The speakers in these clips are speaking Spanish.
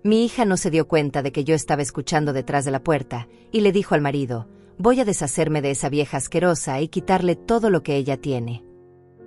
Mi hija no se dio cuenta de que yo estaba escuchando detrás de la puerta, y le dijo al marido: voy a deshacerme de esa vieja asquerosa y quitarle todo lo que ella tiene.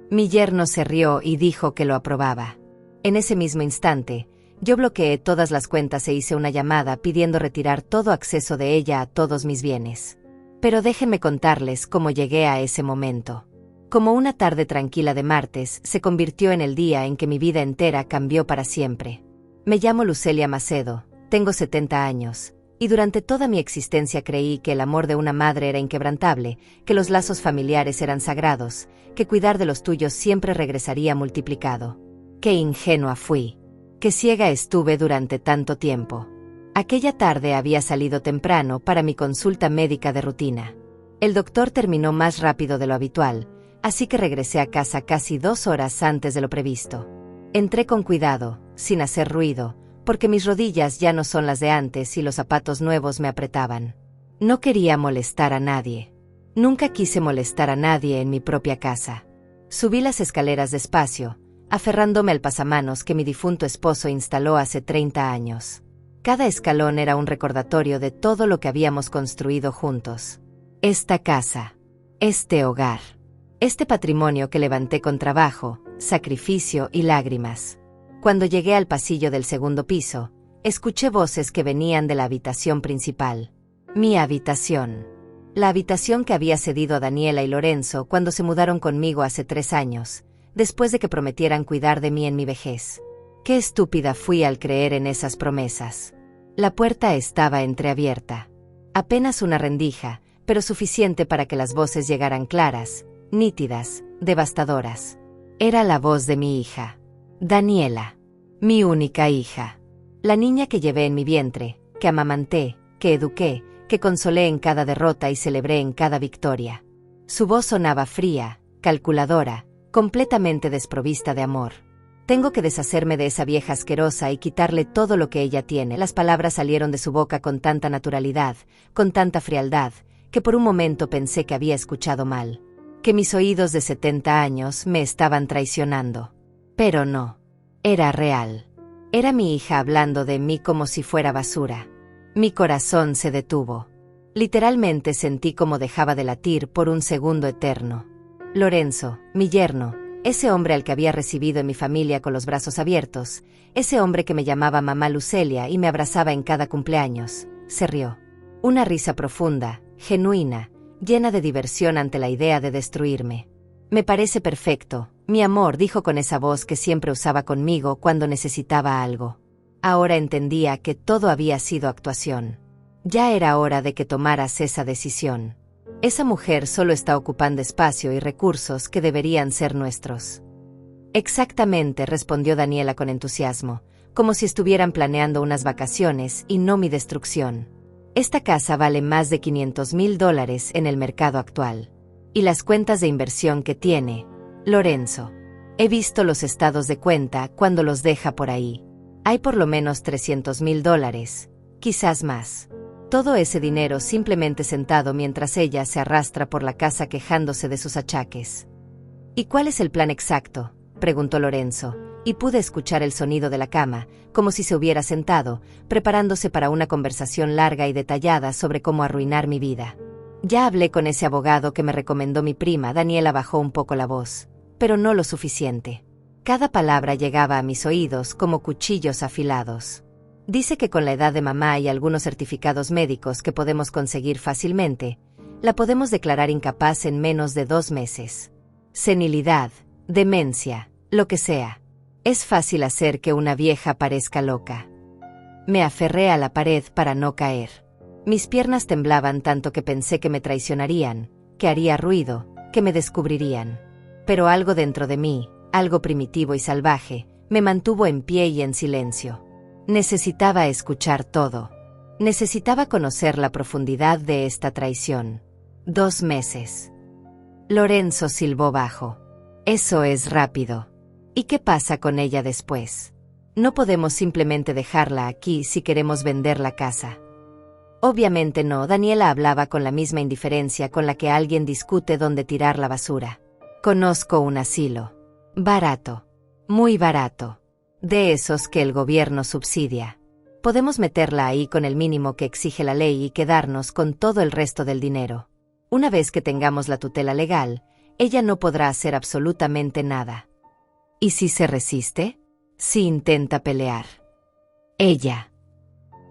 Mi yerno se rió y dijo que lo aprobaba. En ese mismo instante, yo bloqueé todas las cuentas e hice una llamada pidiendo retirar todo acceso de ella a todos mis bienes. Pero déjenme contarles cómo llegué a ese momento. Como una tarde tranquila de martes, se convirtió en el día en que mi vida entera cambió para siempre. Me llamo Lucelia Macedo, tengo 70 años, y durante toda mi existencia creí que el amor de una madre era inquebrantable, que los lazos familiares eran sagrados, que cuidar de los tuyos siempre regresaría multiplicado. Qué ingenua fui. Qué ciega estuve durante tanto tiempo. Aquella tarde había salido temprano para mi consulta médica de rutina. El doctor terminó más rápido de lo habitual, así que regresé a casa casi 2 horas antes de lo previsto. Entré con cuidado, sin hacer ruido, porque mis rodillas ya no son las de antes y los zapatos nuevos me apretaban. No quería molestar a nadie. Nunca quise molestar a nadie en mi propia casa. Subí las escaleras despacio, aferrándome al pasamanos que mi difunto esposo instaló hace 30 años. Cada escalón era un recordatorio de todo lo que habíamos construido juntos. Esta casa, este hogar, este patrimonio que levanté con trabajo, sacrificio y lágrimas. Cuando llegué al pasillo del segundo piso, escuché voces que venían de la habitación principal. Mi habitación. La habitación que había cedido a Daniela y Lorenzo cuando se mudaron conmigo hace 3 años, después de que prometieran cuidar de mí en mi vejez. Qué estúpida fui al creer en esas promesas. La puerta estaba entreabierta. Apenas una rendija, pero suficiente para que las voces llegaran claras, nítidas, devastadoras. Era la voz de mi hija. Daniela. Mi única hija. La niña que llevé en mi vientre, que amamanté, que eduqué, que consolé en cada derrota y celebré en cada victoria. Su voz sonaba fría, calculadora, completamente desprovista de amor. Tengo que deshacerme de esa vieja asquerosa y quitarle todo lo que ella tiene. Las palabras salieron de su boca con tanta naturalidad, con tanta frialdad, que por un momento pensé que había escuchado mal. Que mis oídos de 70 años me estaban traicionando. Pero no. Era real. Era mi hija hablando de mí como si fuera basura. Mi corazón se detuvo. Literalmente sentí como dejaba de latir por un segundo eterno. Lorenzo, mi yerno, ese hombre al que había recibido en mi familia con los brazos abiertos, ese hombre que me llamaba mamá Lucelia y me abrazaba en cada cumpleaños, se rió. Una risa profunda, genuina, llena de diversión ante la idea de destruirme. Me parece perfecto, mi amor, dijo con esa voz que siempre usaba conmigo cuando necesitaba algo. Ahora entendía que todo había sido actuación. Ya era hora de que tomaras esa decisión. Esa mujer solo está ocupando espacio y recursos que deberían ser nuestros. Exactamente, respondió Daniela con entusiasmo, como si estuvieran planeando unas vacaciones y no mi destrucción. Esta casa vale más de $500,000 en el mercado actual. Y las cuentas de inversión que tiene, Lorenzo. He visto los estados de cuenta cuando los deja por ahí. Hay por lo menos $300,000, quizás más. Todo ese dinero simplemente sentado mientras ella se arrastra por la casa quejándose de sus achaques. ¿Y cuál es el plan exacto?, preguntó Lorenzo, y pude escuchar el sonido de la cama, como si se hubiera sentado, preparándose para una conversación larga y detallada sobre cómo arruinar mi vida. Ya hablé con ese abogado que me recomendó mi prima. Daniela bajó un poco la voz, pero no lo suficiente. Cada palabra llegaba a mis oídos como cuchillos afilados. Dice que con la edad de mamá y algunos certificados médicos que podemos conseguir fácilmente, la podemos declarar incapaz en menos de 2 meses. Senilidad, demencia, lo que sea. Es fácil hacer que una vieja parezca loca. Me aferré a la pared para no caer. Mis piernas temblaban tanto que pensé que me traicionarían, que haría ruido, que me descubrirían. Pero algo dentro de mí, algo primitivo y salvaje, me mantuvo en pie y en silencio. Necesitaba escuchar todo. Necesitaba conocer la profundidad de esta traición. 2 meses. Lorenzo silbó bajo. Eso es rápido. ¿Y qué pasa con ella después? No podemos simplemente dejarla aquí si queremos vender la casa. Obviamente no. Daniela hablaba con la misma indiferencia con la que alguien discute dónde tirar la basura. Conozco un asilo. Barato. Muy barato. De esos que el gobierno subsidia. Podemos meterla ahí con el mínimo que exige la ley y quedarnos con todo el resto del dinero. Una vez que tengamos la tutela legal, ella no podrá hacer absolutamente nada. ¿Y si se resiste? Si intenta pelear. Ella.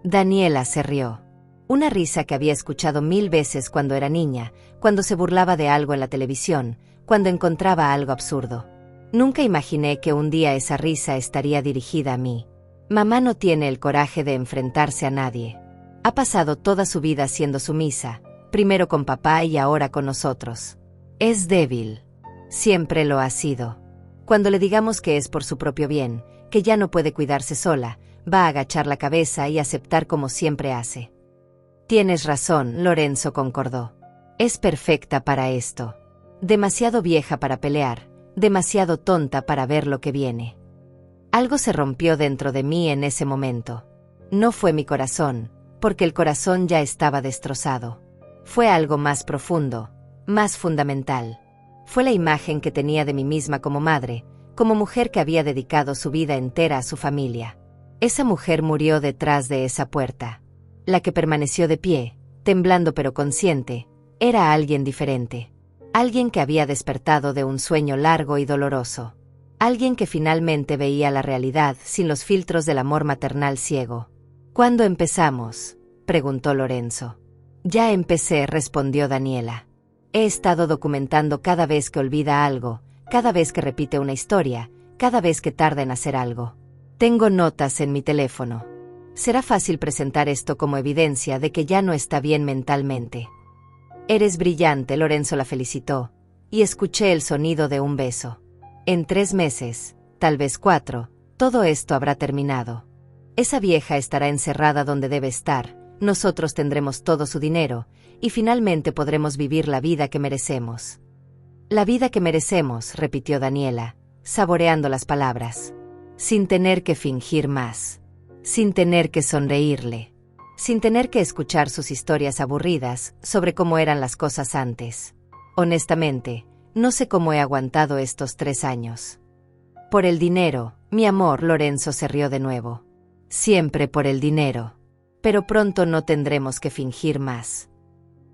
Daniela se rió. Una risa que había escuchado 1000 veces cuando era niña, cuando se burlaba de algo en la televisión, cuando encontraba algo absurdo. Nunca imaginé que un día esa risa estaría dirigida a mí. Mamá no tiene el coraje de enfrentarse a nadie. Ha pasado toda su vida siendo sumisa, primero con papá y ahora con nosotros. Es débil. Siempre lo ha sido. Cuando le digamos que es por su propio bien, que ya no puede cuidarse sola, va a agachar la cabeza y aceptar como siempre hace. Tienes razón, Lorenzo concordó. Es perfecta para esto. Demasiado vieja para pelear, demasiado tonta para ver lo que viene. Algo se rompió dentro de mí en ese momento. No fue mi corazón, porque el corazón ya estaba destrozado. Fue algo más profundo, más fundamental. Fue la imagen que tenía de mí misma como madre, como mujer que había dedicado su vida entera a su familia. Esa mujer murió detrás de esa puerta. La que permaneció de pie, temblando pero consciente, era alguien diferente. Alguien que había despertado de un sueño largo y doloroso. Alguien que finalmente veía la realidad sin los filtros del amor maternal ciego. ¿Cuándo empezamos?, preguntó Lorenzo. Ya empecé, respondió Daniela. He estado documentando cada vez que olvida algo, cada vez que repite una historia, cada vez que tarda en hacer algo. Tengo notas en mi teléfono. Será fácil presentar esto como evidencia de que ya no está bien mentalmente. Eres brillante, Lorenzo la felicitó, y escuché el sonido de un beso. En 3 meses, tal vez 4, todo esto habrá terminado. Esa vieja estará encerrada donde debe estar, nosotros tendremos todo su dinero, y finalmente podremos vivir la vida que merecemos. La vida que merecemos, repitió Daniela, saboreando las palabras. Sin tener que fingir más. Sin tener que sonreírle. Sin tener que escuchar sus historias aburridas sobre cómo eran las cosas antes. Honestamente, no sé cómo he aguantado estos 3 años. Por el dinero, mi amor, Lorenzo se rió de nuevo. Siempre por el dinero. Pero pronto no tendremos que fingir más.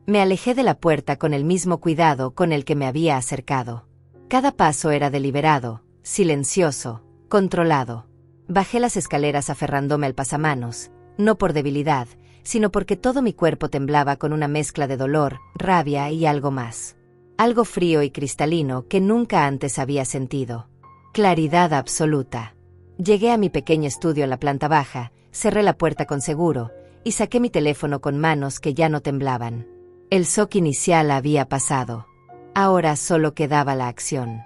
Me alejé de la puerta con el mismo cuidado con el que me había acercado. Cada paso era deliberado, silencioso, controlado. Bajé las escaleras aferrándome al pasamanos, no por debilidad, sino porque todo mi cuerpo temblaba con una mezcla de dolor, rabia y algo más. Algo frío y cristalino que nunca antes había sentido. Claridad absoluta. Llegué a mi pequeño estudio en la planta baja, cerré la puerta con seguro, y saqué mi teléfono con manos que ya no temblaban. El shock inicial había pasado. Ahora solo quedaba la acción.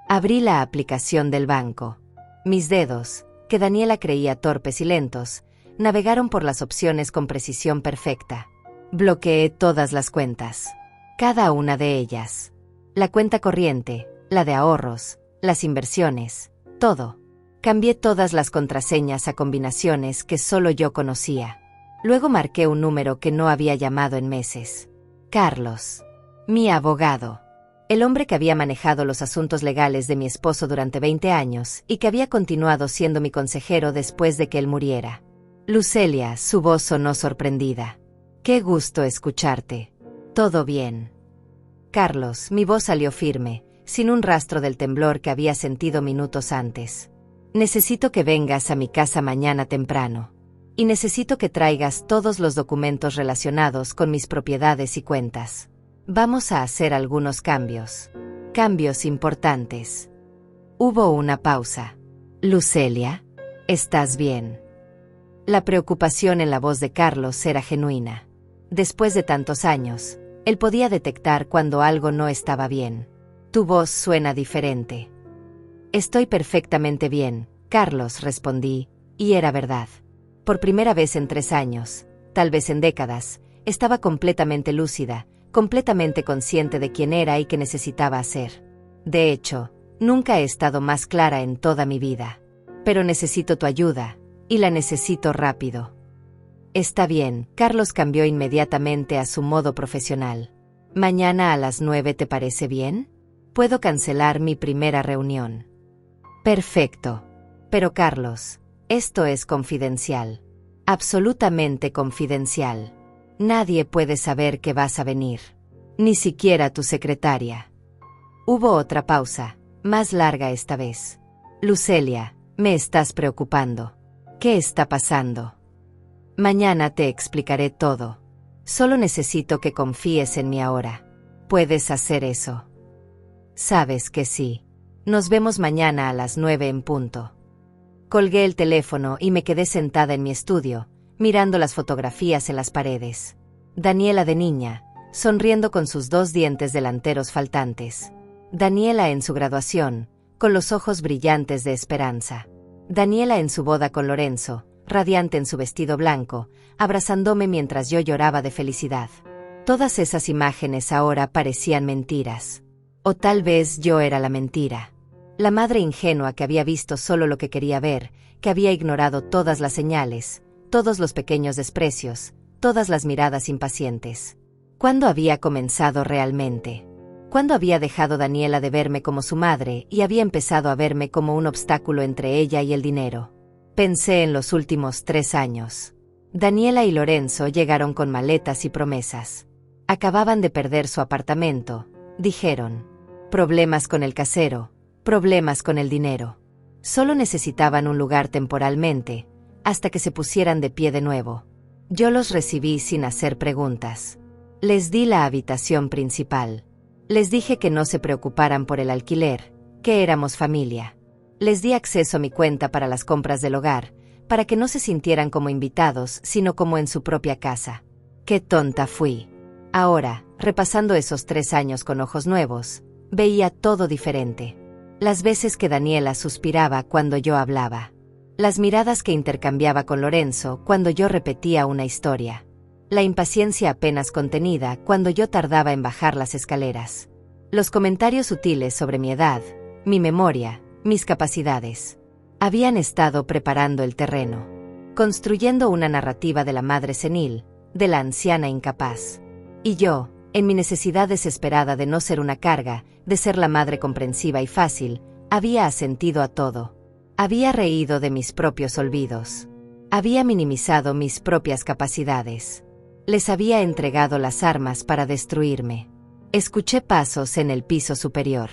Abrí la aplicación del banco. Mis dedos, que Daniela creía torpes y lentos, navegaron por las opciones con precisión perfecta. Bloqueé todas las cuentas. Cada una de ellas. La cuenta corriente, la de ahorros, las inversiones, todo. Cambié todas las contraseñas a combinaciones que solo yo conocía. Luego marqué un número que no había llamado en meses. Carlos. Mi abogado. El hombre que había manejado los asuntos legales de mi esposo durante 20 años y que había continuado siendo mi consejero después de que él muriera. Lucelia, su voz sonó sorprendida. Qué gusto escucharte. ¿Todo bien? Carlos, mi voz salió firme, sin un rastro del temblor que había sentido minutos antes. Necesito que vengas a mi casa mañana temprano. Y necesito que traigas todos los documentos relacionados con mis propiedades y cuentas. Vamos a hacer algunos cambios. Cambios importantes. Hubo una pausa. Lucelia, ¿estás bien? La preocupación en la voz de Carlos era genuina. Después de tantos años, él podía detectar cuando algo no estaba bien. Tu voz suena diferente. Estoy perfectamente bien, Carlos, respondí, y era verdad. Por primera vez en 3 años, tal vez en décadas, estaba completamente lúcida, completamente consciente de quién era y qué necesitaba hacer. De hecho, nunca he estado más clara en toda mi vida. Pero necesito tu ayuda, y la necesito rápido. Está bien, Carlos cambió inmediatamente a su modo profesional. Mañana a las 9, ¿te parece bien? Puedo cancelar mi primera reunión. Perfecto. Pero Carlos, esto es confidencial. Absolutamente confidencial. Nadie puede saber que vas a venir. Ni siquiera tu secretaria. Hubo otra pausa, más larga esta vez. Lucelia, me estás preocupando. ¿Qué está pasando? Mañana te explicaré todo. Solo necesito que confíes en mí ahora. ¿Puedes hacer eso? Sabes que sí. Nos vemos mañana a las 9 en punto. Colgué el teléfono y me quedé sentada en mi estudio, mirando las fotografías en las paredes. Daniela de niña, sonriendo con sus 2 dientes delanteros faltantes. Daniela en su graduación, con los ojos brillantes de esperanza. Daniela en su boda con Lorenzo, radiante en su vestido blanco, abrazándome mientras yo lloraba de felicidad. Todas esas imágenes ahora parecían mentiras. O tal vez yo era la mentira. La madre ingenua que había visto solo lo que quería ver, que había ignorado todas las señales, todos los pequeños desprecios, todas las miradas impacientes. ¿Cuándo había comenzado realmente? ¿Cuándo había dejado Daniela de verme como su madre y había empezado a verme como un obstáculo entre ella y el dinero? Pensé en los últimos 3 años. Daniela y Lorenzo llegaron con maletas y promesas. Acababan de perder su apartamento, dijeron. Problemas con el casero, problemas con el dinero. Solo necesitaban un lugar temporalmente, hasta que se pusieran de pie de nuevo. Yo los recibí sin hacer preguntas. Les di la habitación principal. Les dije que no se preocuparan por el alquiler, que éramos familia. Les di acceso a mi cuenta para las compras del hogar, para que no se sintieran como invitados, sino como en su propia casa. ¡Qué tonta fui! Ahora, repasando esos 3 años con ojos nuevos, veía todo diferente. Las veces que Daniela suspiraba cuando yo hablaba. Las miradas que intercambiaba con Lorenzo cuando yo repetía una historia. La impaciencia apenas contenida cuando yo tardaba en bajar las escaleras. Los comentarios sutiles sobre mi edad, mi memoria, mis capacidades. Habían estado preparando el terreno. Construyendo una narrativa de la madre senil, de la anciana incapaz. Y yo, en mi necesidad desesperada de no ser una carga, de ser la madre comprensiva y fácil, había asentido a todo. Había reído de mis propios olvidos. Había minimizado mis propias capacidades. Les había entregado las armas para destruirme. Escuché pasos en el piso superior.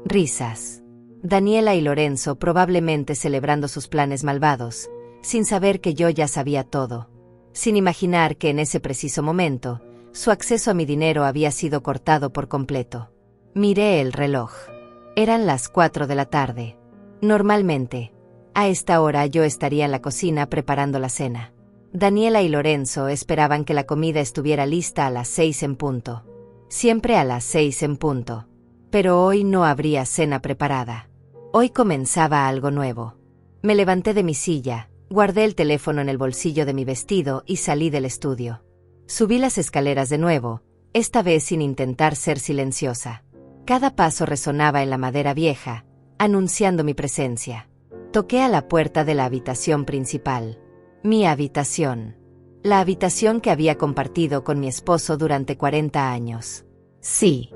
Risas. Daniela y Lorenzo probablemente celebrando sus planes malvados, sin saber que yo ya sabía todo. Sin imaginar que en ese preciso momento, su acceso a mi dinero había sido cortado por completo. Miré el reloj. Eran las 4 de la tarde. Normalmente, a esta hora yo estaría en la cocina preparando la cena. Daniela y Lorenzo esperaban que la comida estuviera lista a las 6 en punto. Siempre a las 6 en punto. Pero hoy no habría cena preparada. Hoy comenzaba algo nuevo. Me levanté de mi silla, guardé el teléfono en el bolsillo de mi vestido y salí del estudio. Subí las escaleras de nuevo, esta vez sin intentar ser silenciosa. Cada paso resonaba en la madera vieja, anunciando mi presencia. Toqué a la puerta de la habitación principal. Mi habitación. La habitación que había compartido con mi esposo durante 40 años. Sí.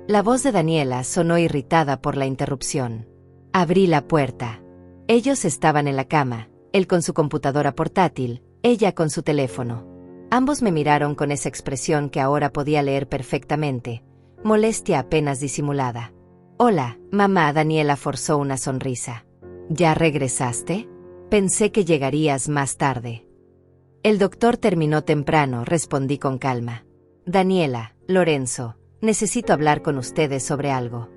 La voz de Daniela sonó irritada por la interrupción. Abrí la puerta. Ellos estaban en la cama, él con su computadora portátil, ella con su teléfono. Ambos me miraron con esa expresión que ahora podía leer perfectamente, molestia apenas disimulada. Hola, mamá. Daniela forzó una sonrisa. ¿Ya regresaste? Pensé que llegarías más tarde. El doctor terminó temprano, respondí con calma. Daniela, Lorenzo, necesito hablar con ustedes sobre algo.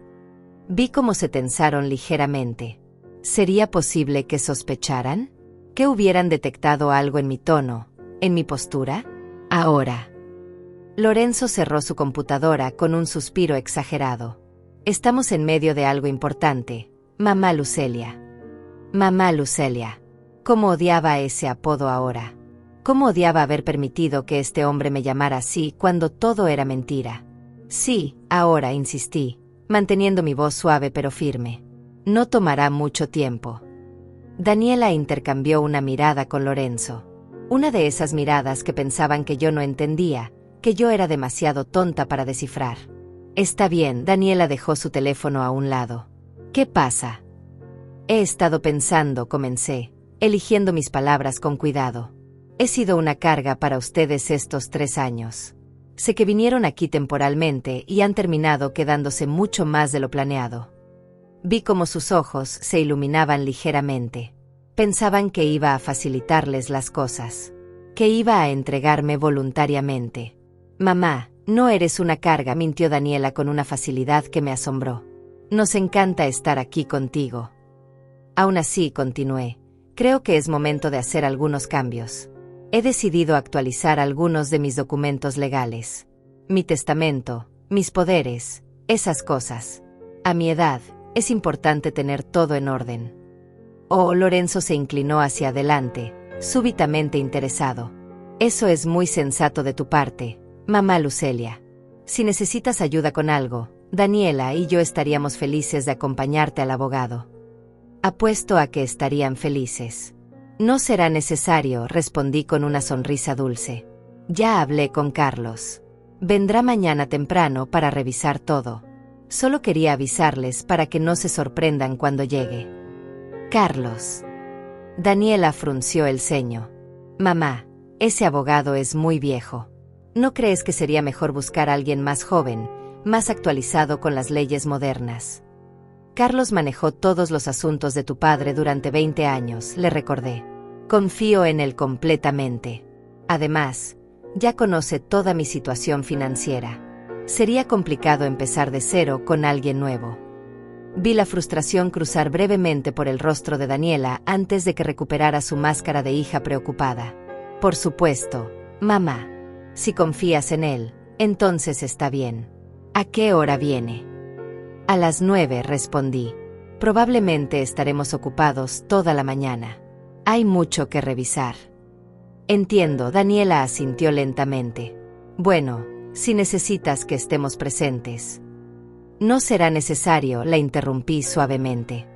Vi cómo se tensaron ligeramente. ¿Sería posible que sospecharan? ¿Que hubieran detectado algo en mi tono, en mi postura? Ahora. Lorenzo cerró su computadora con un suspiro exagerado. Estamos en medio de algo importante, mamá Lucelia. Mamá Lucelia. ¿Cómo odiaba ese apodo ahora? ¿Cómo odiaba haber permitido que este hombre me llamara así cuando todo era mentira? Sí, ahora, insistí, manteniendo mi voz suave pero firme. No tomará mucho tiempo. Daniela intercambió una mirada con Lorenzo. Una de esas miradas que pensaban que yo no entendía, que yo era demasiado tonta para descifrar. Está bien, Daniela dejó su teléfono a un lado. ¿Qué pasa? He estado pensando, comencé, eligiendo mis palabras con cuidado. He sido una carga para ustedes estos 3 años. Sé que vinieron aquí temporalmente y han terminado quedándose mucho más de lo planeado. Vi cómo sus ojos se iluminaban ligeramente. Pensaban que iba a facilitarles las cosas, que iba a entregarme voluntariamente. Mamá, no eres una carga, mintió Daniela con una facilidad que me asombró. Nos encanta estar aquí contigo. Aún así, continué, creo que es momento de hacer algunos cambios. He decidido actualizar algunos de mis documentos legales. Mi testamento, mis poderes, esas cosas. A mi edad, es importante tener todo en orden. Oh, Lorenzo se inclinó hacia adelante, súbitamente interesado. Eso es muy sensato de tu parte, mamá Lucelia. Si necesitas ayuda con algo, Daniela y yo estaríamos felices de acompañarte al abogado. Apuesto a que estarían felices. No será necesario, respondí con una sonrisa dulce. Ya hablé con Carlos. Vendrá mañana temprano para revisar todo. Solo quería avisarles para que no se sorprendan cuando llegue. Carlos. Daniela frunció el ceño. Mamá, ese abogado es muy viejo. ¿No crees que sería mejor buscar a alguien más joven, más actualizado con las leyes modernas? Carlos manejó todos los asuntos de tu padre durante 20 años, le recordé. Confío en él completamente. Además, ya conoce toda mi situación financiera. Sería complicado empezar de cero con alguien nuevo. Vi la frustración cruzar brevemente por el rostro de Daniela antes de que recuperara su máscara de hija preocupada. Por supuesto, mamá. Si confías en él, entonces está bien. ¿A qué hora viene? A las 9, respondí. Probablemente estaremos ocupados toda la mañana. Hay mucho que revisar. Entiendo, Daniela asintió lentamente. Bueno, si necesitas que estemos presentes. No será necesario, la interrumpí suavemente.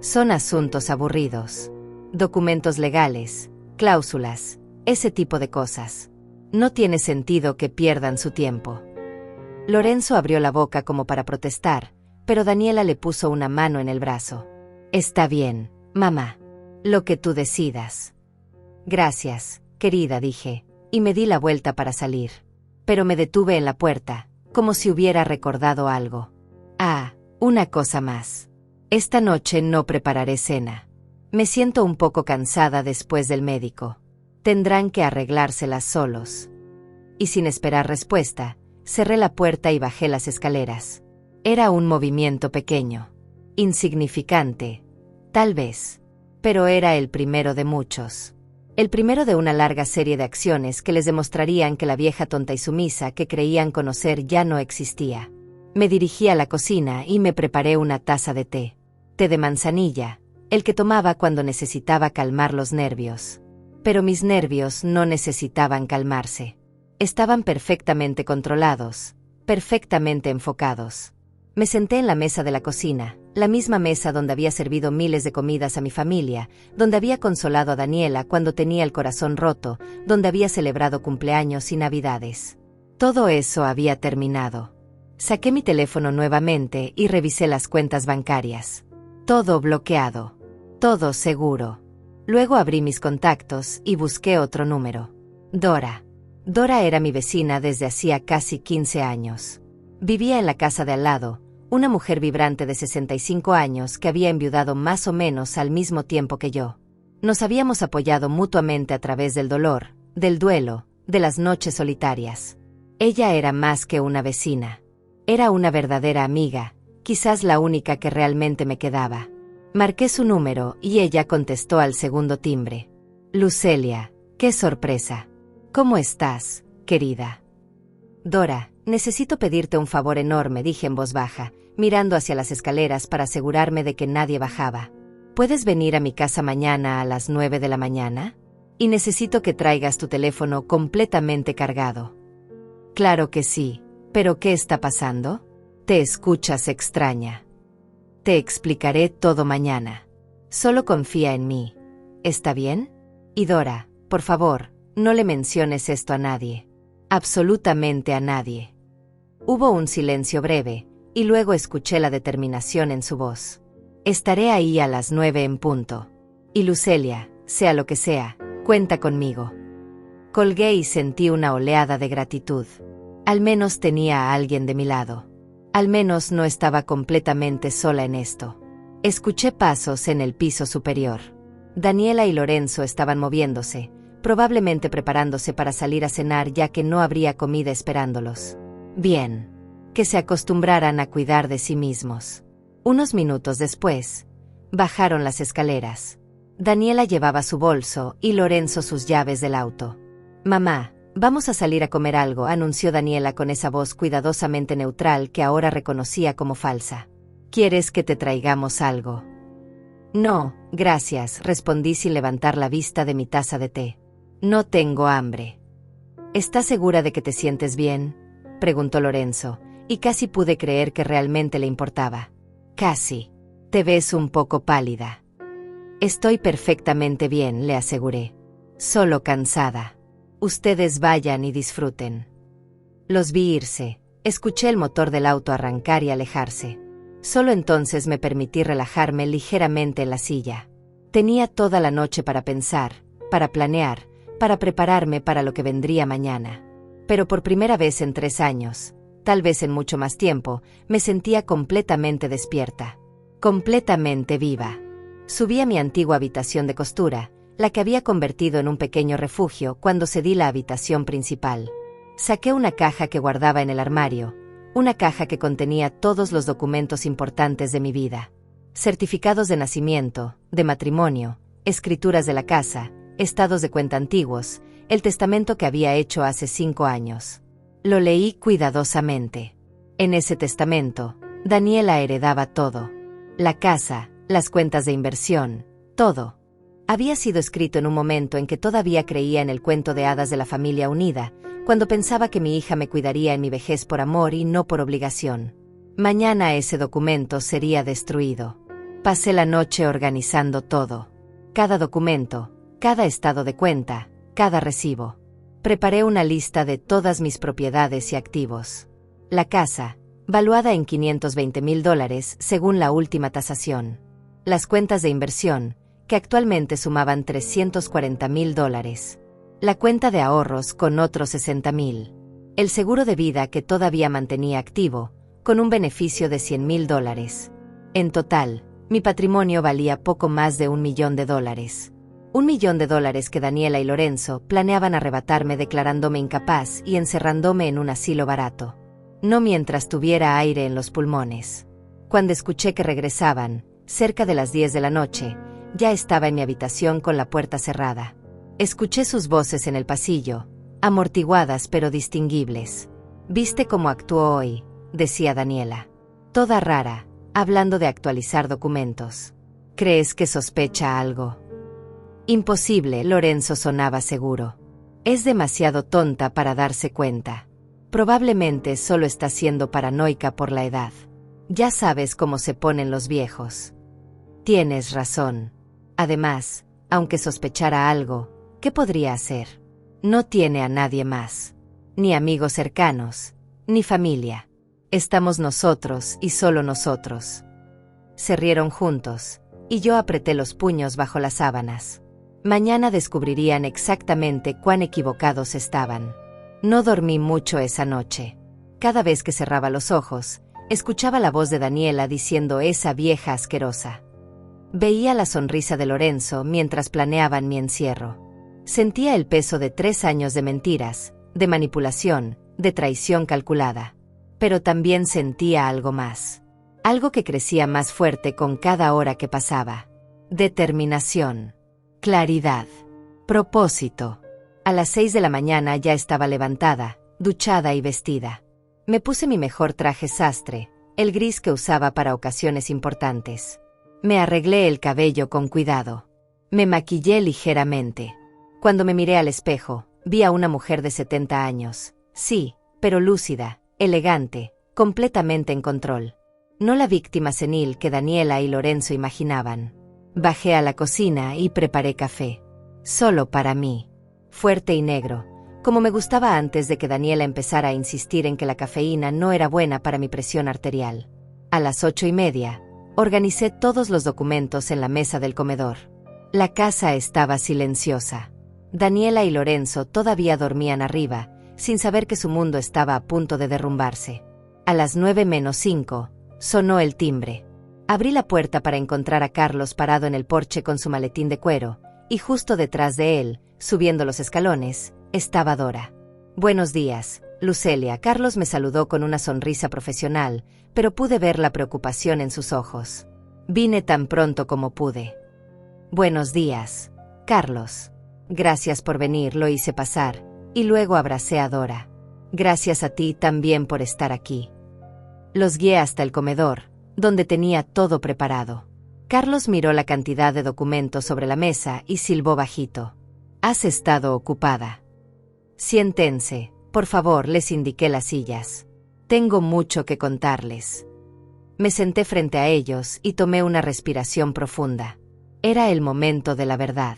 Son asuntos aburridos. Documentos legales, cláusulas, ese tipo de cosas. No tiene sentido que pierdan su tiempo. Lorenzo abrió la boca como para protestar, pero Daniela le puso una mano en el brazo. Está bien, mamá. Lo que tú decidas. Gracias, querida, dije, y me di la vuelta para salir. Pero me detuve en la puerta, como si hubiera recordado algo. Ah, una cosa más. Esta noche no prepararé cena. Me siento un poco cansada después del médico. Tendrán que arreglárselas solos. Y sin esperar respuesta, cerré la puerta y bajé las escaleras. Era un movimiento pequeño. Insignificante, tal vez. Pero era el primero de muchos. El primero de una larga serie de acciones que les demostrarían que la vieja tonta y sumisa que creían conocer ya no existía. Me dirigí a la cocina y me preparé una taza de té. Té de manzanilla, el que tomaba cuando necesitaba calmar los nervios. Pero mis nervios no necesitaban calmarse. Estaban perfectamente controlados, perfectamente enfocados. Me senté en la mesa de la cocina, la misma mesa donde había servido miles de comidas a mi familia, donde había consolado a Daniela cuando tenía el corazón roto, donde había celebrado cumpleaños y navidades. Todo eso había terminado. Saqué mi teléfono nuevamente y revisé las cuentas bancarias. Todo bloqueado. Todo seguro. Luego abrí mis contactos y busqué otro número. Dora. Dora era mi vecina desde hacía casi 15 años. Vivía en la casa de al lado, una mujer vibrante de 65 años que había enviudado más o menos al mismo tiempo que yo. Nos habíamos apoyado mutuamente a través del dolor, del duelo, de las noches solitarias. Ella era más que una vecina. Era una verdadera amiga, quizás la única que realmente me quedaba. Marqué su número y ella contestó al segundo timbre. Lucelia, qué sorpresa. ¿Cómo estás, querida? Dora, necesito pedirte un favor enorme, dije en voz baja, mirando hacia las escaleras para asegurarme de que nadie bajaba. ¿Puedes venir a mi casa mañana a las 9 de la mañana? Y necesito que traigas tu teléfono completamente cargado. Claro que sí, pero ¿qué está pasando? Te escuchas extraña. Te explicaré todo mañana. Solo confía en mí. ¿Está bien? Y Dora, por favor, no le menciones esto a nadie. Absolutamente a nadie. Hubo un silencio breve, y luego escuché la determinación en su voz. Estaré ahí a las 9 en punto. Y Lucelia, sea lo que sea, cuenta conmigo. Colgué y sentí una oleada de gratitud. Al menos tenía a alguien de mi lado. Al menos no estaba completamente sola en esto. Escuché pasos en el piso superior. Daniela y Lorenzo estaban moviéndose, probablemente preparándose para salir a cenar ya que no habría comida esperándolos. Bien. Que se acostumbraran a cuidar de sí mismos. Unos minutos después, bajaron las escaleras. Daniela llevaba su bolso y Lorenzo sus llaves del auto. «Mamá, vamos a salir a comer algo», anunció Daniela con esa voz cuidadosamente neutral que ahora reconocía como falsa. «¿Quieres que te traigamos algo?» «No, gracias», respondí sin levantar la vista de mi taza de té. «No tengo hambre». «¿Estás segura de que te sientes bien?», preguntó Lorenzo, y casi pude creer que realmente le importaba. «Casi. Te ves un poco pálida». «Estoy perfectamente bien», le aseguré. «Solo cansada. Ustedes vayan y disfruten». Los vi irse. Escuché el motor del auto arrancar y alejarse. Solo entonces me permití relajarme ligeramente en la silla. Tenía toda la noche para pensar, para planear, para prepararme para lo que vendría mañana. Pero por primera vez en 3 años, tal vez en mucho más tiempo, me sentía completamente despierta. Completamente viva. Subí a mi antigua habitación de costura, la que había convertido en un pequeño refugio cuando cedí la habitación principal. Saqué una caja que guardaba en el armario, una caja que contenía todos los documentos importantes de mi vida. Certificados de nacimiento, de matrimonio, escrituras de la casa, estados de cuenta antiguos, el testamento que había hecho hace 5 años. Lo leí cuidadosamente. En ese testamento, Daniela heredaba todo. La casa, las cuentas de inversión, todo. Había sido escrito en un momento en que todavía creía en el cuento de hadas de la familia unida, cuando pensaba que mi hija me cuidaría en mi vejez por amor y no por obligación. Mañana ese documento sería destruido. Pasé la noche organizando todo. Cada documento, cada estado de cuenta, cada recibo. Preparé una lista de todas mis propiedades y activos. La casa, valuada en $520,000 según la última tasación. Las cuentas de inversión, que actualmente sumaban $340,000. La cuenta de ahorros con otros $60,000. El seguro de vida que todavía mantenía activo, con un beneficio de $100,000. En total, mi patrimonio valía poco más de $1 millón. $1 millón que Daniela y Lorenzo planeaban arrebatarme declarándome incapaz y encerrándome en un asilo barato. No mientras tuviera aire en los pulmones. Cuando escuché que regresaban, cerca de las 10 de la noche, ya estaba en mi habitación con la puerta cerrada. Escuché sus voces en el pasillo, amortiguadas pero distinguibles. «¿Viste cómo actuó hoy?», decía Daniela. Toda rara, hablando de actualizar documentos. «¿Crees que sospecha algo?». «Imposible», Lorenzo sonaba seguro. «Es demasiado tonta para darse cuenta. Probablemente solo está siendo paranoica por la edad. Ya sabes cómo se ponen los viejos». «Tienes razón. Además, aunque sospechara algo, ¿qué podría hacer? No tiene a nadie más. Ni amigos cercanos, ni familia. Estamos nosotros y solo nosotros». Se rieron juntos, y yo apreté los puños bajo las sábanas. Mañana descubrirían exactamente cuán equivocados estaban. No dormí mucho esa noche. Cada vez que cerraba los ojos, escuchaba la voz de Daniela diciendo «esa vieja asquerosa». Veía la sonrisa de Lorenzo mientras planeaban mi encierro. Sentía el peso de 3 años de mentiras, de manipulación, de traición calculada. Pero también sentía algo más. Algo que crecía más fuerte con cada hora que pasaba. Determinación. Claridad. Propósito. A las 6 de la mañana ya estaba levantada, duchada y vestida. Me puse mi mejor traje sastre, el gris que usaba para ocasiones importantes. Me arreglé el cabello con cuidado. Me maquillé ligeramente. Cuando me miré al espejo, vi a una mujer de 70 años. Sí, pero lúcida, elegante, completamente en control. No la víctima senil que Daniela y Lorenzo imaginaban. Bajé a la cocina y preparé café. Solo para mí. Fuerte y negro, como me gustaba antes de que Daniela empezara a insistir en que la cafeína no era buena para mi presión arterial. A las 8:30, organicé todos los documentos en la mesa del comedor. La casa estaba silenciosa. Daniela y Lorenzo todavía dormían arriba, sin saber que su mundo estaba a punto de derrumbarse. A las 9:05, sonó el timbre. Abrí la puerta para encontrar a Carlos parado en el porche con su maletín de cuero, y justo detrás de él, subiendo los escalones, estaba Dora. «Buenos días, Lucelia». Carlos me saludó con una sonrisa profesional, pero pude ver la preocupación en sus ojos. «Vine tan pronto como pude». «Buenos días, Carlos». «Gracias por venir», lo hice pasar, y luego abracé a Dora. «Gracias a ti también por estar aquí». Los guié hasta el comedor, donde tenía todo preparado. Carlos miró la cantidad de documentos sobre la mesa y silbó bajito. «¿Has estado ocupada?» «Siéntense, por favor», les indiqué las sillas. «Tengo mucho que contarles». Me senté frente a ellos y tomé una respiración profunda. Era el momento de la verdad.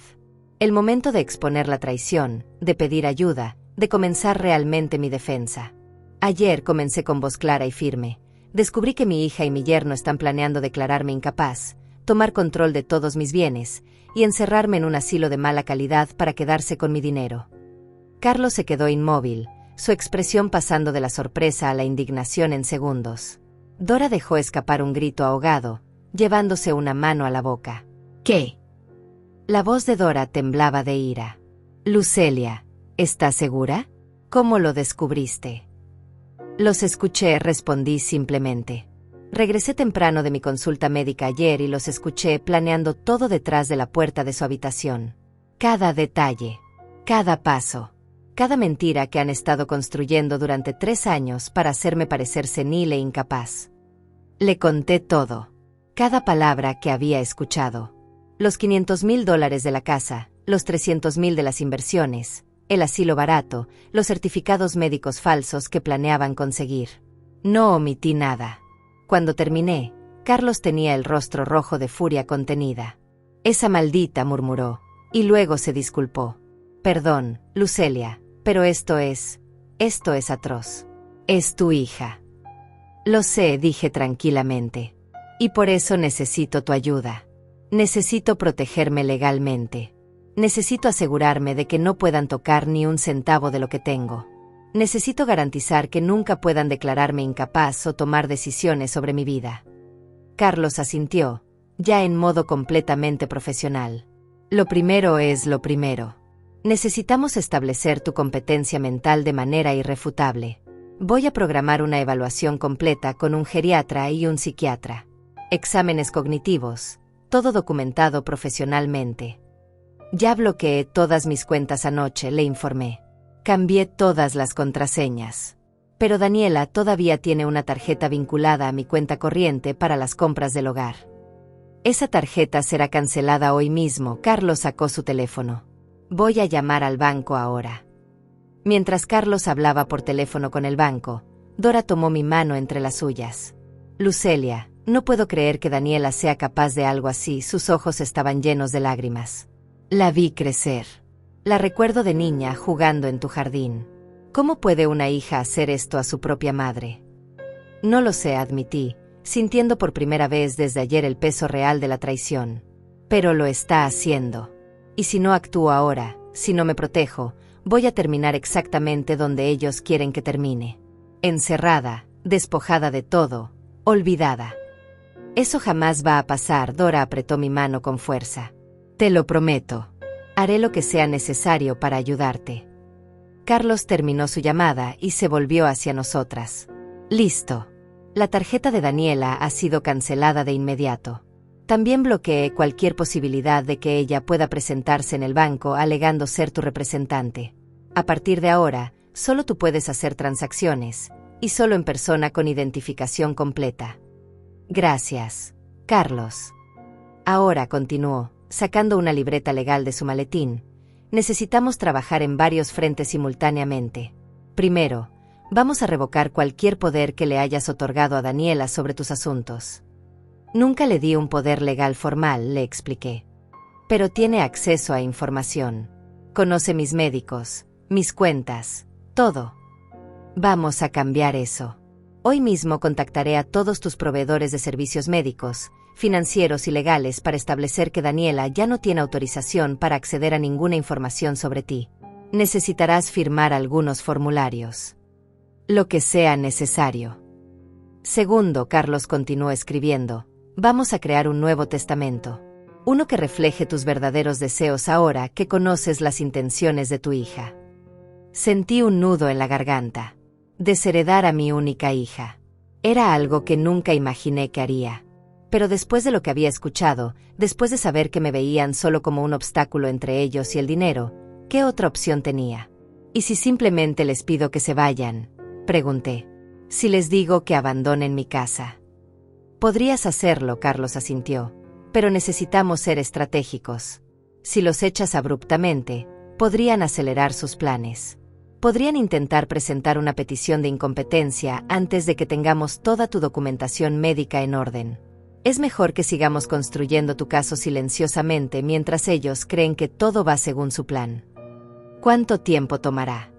El momento de exponer la traición, de pedir ayuda, de comenzar realmente mi defensa. Ayer comencé con voz clara y firme. Descubrí que mi hija y mi yerno están planeando declararme incapaz, tomar control de todos mis bienes y encerrarme en un asilo de mala calidad para quedarse con mi dinero. Carlos se quedó inmóvil, su expresión pasando de la sorpresa a la indignación en segundos. Dora dejó escapar un grito ahogado, llevándose una mano a la boca. «¿Qué?». La voz de Dora temblaba de ira. «Lucelia, ¿estás segura? ¿Cómo lo descubriste?». «Los escuché», respondí simplemente. Regresé temprano de mi consulta médica ayer y los escuché planeando todo detrás de la puerta de su habitación. Cada detalle, cada paso, cada mentira que han estado construyendo durante 3 años para hacerme parecer senil e incapaz. Le conté todo, cada palabra que había escuchado. Los $500,000 de la casa, los 300,000 de las inversiones, el asilo barato, los certificados médicos falsos que planeaban conseguir. No omití nada. Cuando terminé, Carlos tenía el rostro rojo de furia contenida. «Esa maldita», murmuró, y luego se disculpó. «Perdón, Lucelia, pero esto es atroz. Es tu hija». «Lo sé», dije tranquilamente. «Y por eso necesito tu ayuda. Necesito protegerme legalmente. Necesito asegurarme de que no puedan tocar ni un centavo de lo que tengo. Necesito garantizar que nunca puedan declararme incapaz o tomar decisiones sobre mi vida». Carlos asintió, ya en modo completamente profesional. «Lo primero es lo primero. Necesitamos establecer tu competencia mental de manera irrefutable. Voy a programar una evaluación completa con un geriatra y un psiquiatra. Exámenes cognitivos, todo documentado profesionalmente. Ya bloqueé todas mis cuentas anoche», le informé. «Cambié todas las contraseñas. Pero Daniela todavía tiene una tarjeta vinculada a mi cuenta corriente para las compras del hogar. Esa tarjeta será cancelada hoy mismo». Carlos sacó su teléfono. «Voy a llamar al banco ahora». Mientras Carlos hablaba por teléfono con el banco, Dora tomó mi mano entre las suyas. «Lucelia, no puedo creer que Daniela sea capaz de algo así». Sus ojos estaban llenos de lágrimas. «La vi crecer. La recuerdo de niña jugando en tu jardín. ¿Cómo puede una hija hacer esto a su propia madre?». «No lo sé», admití, sintiendo por primera vez desde ayer el peso real de la traición. «Pero lo está haciendo. Y si no actúo ahora, si no me protejo, voy a terminar exactamente donde ellos quieren que termine. Encerrada, despojada de todo, olvidada». «Eso jamás va a pasar». Dora apretó mi mano con fuerza. «Te lo prometo. Haré lo que sea necesario para ayudarte». Carlos terminó su llamada y se volvió hacia nosotras. «Listo. La tarjeta de Daniela ha sido cancelada de inmediato. También bloqueé cualquier posibilidad de que ella pueda presentarse en el banco alegando ser tu representante. A partir de ahora, solo tú puedes hacer transacciones, y solo en persona con identificación completa». «Gracias, Carlos». «Ahora», continuó, sacando una libreta legal de su maletín, «necesitamos trabajar en varios frentes simultáneamente. Primero, vamos a revocar cualquier poder que le hayas otorgado a Daniela sobre tus asuntos». «Nunca le di un poder legal formal», le expliqué. «Pero tiene acceso a información. Conoce mis médicos, mis cuentas, todo. Vamos a cambiar eso. Hoy mismo contactaré a todos tus proveedores de servicios médicos, financieros y legales para establecer que Daniela ya no tiene autorización para acceder a ninguna información sobre ti. Necesitarás firmar algunos formularios. Lo que sea necesario. Segundo, Carlos continuó escribiendo, vamos a crear un nuevo testamento. Uno que refleje tus verdaderos deseos ahora que conoces las intenciones de tu hija. Sentí un nudo en la garganta. Desheredar a mi única hija. Era algo que nunca imaginé que haría. Pero después de lo que había escuchado, después de saber que me veían solo como un obstáculo entre ellos y el dinero, ¿qué otra opción tenía? ¿Y si simplemente les pido que se vayan? Pregunté. Si les digo que abandonen mi casa. Podrías hacerlo, Carlos asintió, pero necesitamos ser estratégicos. Si los echas abruptamente, podrían acelerar sus planes. Podrían intentar presentar una petición de incompetencia antes de que tengamos toda tu documentación médica en orden. Es mejor que sigamos construyendo tu caso silenciosamente mientras ellos creen que todo va según su plan. ¿Cuánto tiempo tomará?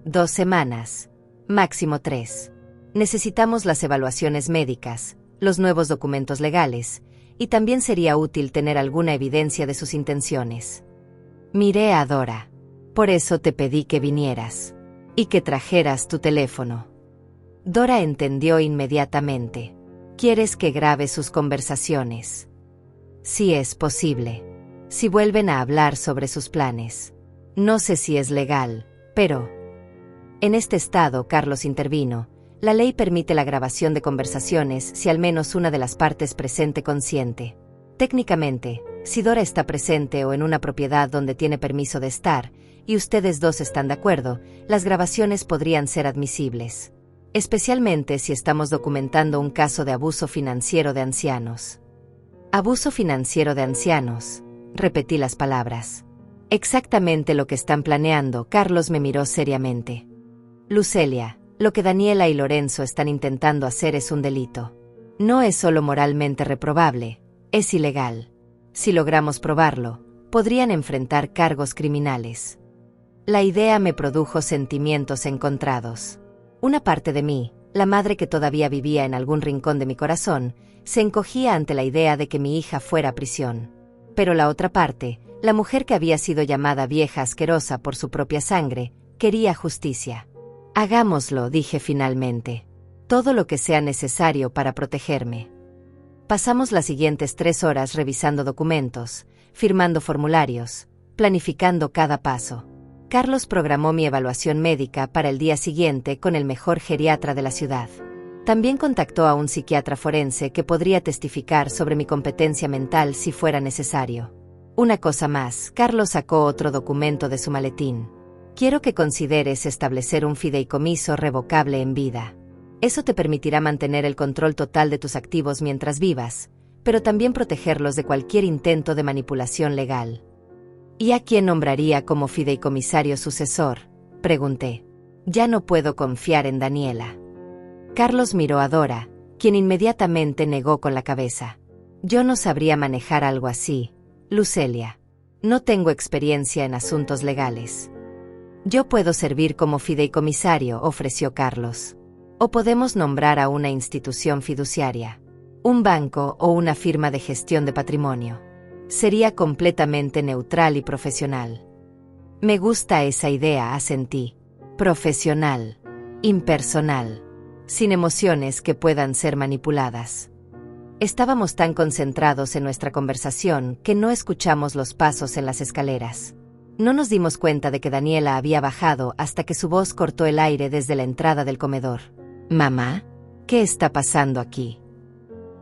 2 semanas, máximo 3. Necesitamos las evaluaciones médicas, los nuevos documentos legales, y también sería útil tener alguna evidencia de sus intenciones. Miré a Dora. Por eso te pedí que vinieras. Y que trajeras tu teléfono. Dora entendió inmediatamente. ¿Quieres que grabe sus conversaciones? Si es posible. Si vuelven a hablar sobre sus planes. No sé si es legal, pero... En este estado, Carlos intervino, la ley permite la grabación de conversaciones si al menos una de las partes presente consciente. Técnicamente, si Dora está presente o en una propiedad donde tiene permiso de estar, y ustedes dos están de acuerdo, las grabaciones podrían ser admisibles. Especialmente si estamos documentando un caso de abuso financiero de ancianos. Abuso financiero de ancianos. Repetí las palabras. Exactamente lo que están planeando. Carlos me miró seriamente. Lucelia, lo que Daniela y Lorenzo están intentando hacer es un delito. No es solo moralmente reprobable, es ilegal. Si logramos probarlo, podrían enfrentar cargos criminales. La idea me produjo sentimientos encontrados. Una parte de mí, la madre que todavía vivía en algún rincón de mi corazón, se encogía ante la idea de que mi hija fuera a prisión. Pero la otra parte, la mujer que había sido llamada vieja asquerosa por su propia sangre, quería justicia. Hagámoslo, dije finalmente. Todo lo que sea necesario para protegerme. Pasamos las siguientes 3 horas revisando documentos, firmando formularios, planificando cada paso. Carlos programó mi evaluación médica para el día siguiente con el mejor geriatra de la ciudad. También contactó a un psiquiatra forense que podría testificar sobre mi competencia mental si fuera necesario. Una cosa más, Carlos sacó otro documento de su maletín. Quiero que consideres establecer un fideicomiso revocable en vida. Eso te permitirá mantener el control total de tus activos mientras vivas, pero también protegerlos de cualquier intento de manipulación legal. ¿Y a quién nombraría como fideicomisario sucesor?, pregunté. Ya no puedo confiar en Daniela. Carlos miró a Dora, quien inmediatamente negó con la cabeza. Yo no sabría manejar algo así, Lucelia. No tengo experiencia en asuntos legales. Yo puedo servir como fideicomisario, ofreció Carlos. O podemos nombrar a una institución fiduciaria, un banco o una firma de gestión de patrimonio. Sería completamente neutral y profesional. Me gusta esa idea, asentí. Profesional, impersonal, sin emociones que puedan ser manipuladas. Estábamos tan concentrados en nuestra conversación que no escuchamos los pasos en las escaleras. No nos dimos cuenta de que Daniela había bajado hasta que su voz cortó el aire desde la entrada del comedor. «Mamá, ¿qué está pasando aquí?»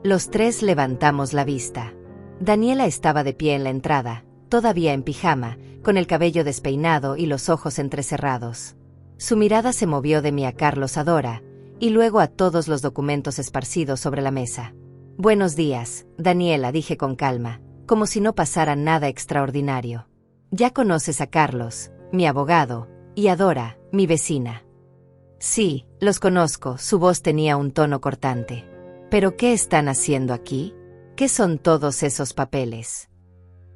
Los 3 levantamos la vista. Daniela estaba de pie en la entrada, todavía en pijama, con el cabello despeinado y los ojos entrecerrados. Su mirada se movió de mí a Carlos, a Dora, y luego a todos los documentos esparcidos sobre la mesa. «Buenos días, Daniela», dije con calma, como si no pasara nada extraordinario. «Ya conoces a Carlos, mi abogado, y a Dora, mi vecina». «Sí, los conozco», su voz tenía un tono cortante. «¿Pero qué están haciendo aquí? ¿Qué son todos esos papeles?»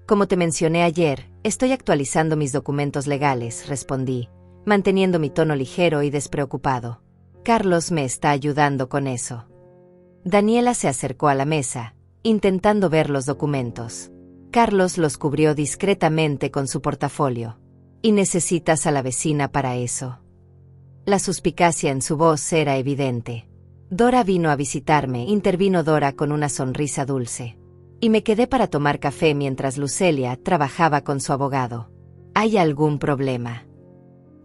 «Como te mencioné ayer, estoy actualizando mis documentos legales», respondí, manteniendo mi tono ligero y despreocupado. «Carlos me está ayudando con eso». Daniela se acercó a la mesa, intentando ver los documentos. Carlos los cubrió discretamente con su portafolio. ¿Y necesitas a la vecina para eso? La suspicacia en su voz era evidente. Dora vino a visitarme, intervino Dora con una sonrisa dulce. Y me quedé para tomar café mientras Lucelia trabajaba con su abogado. ¿Hay algún problema?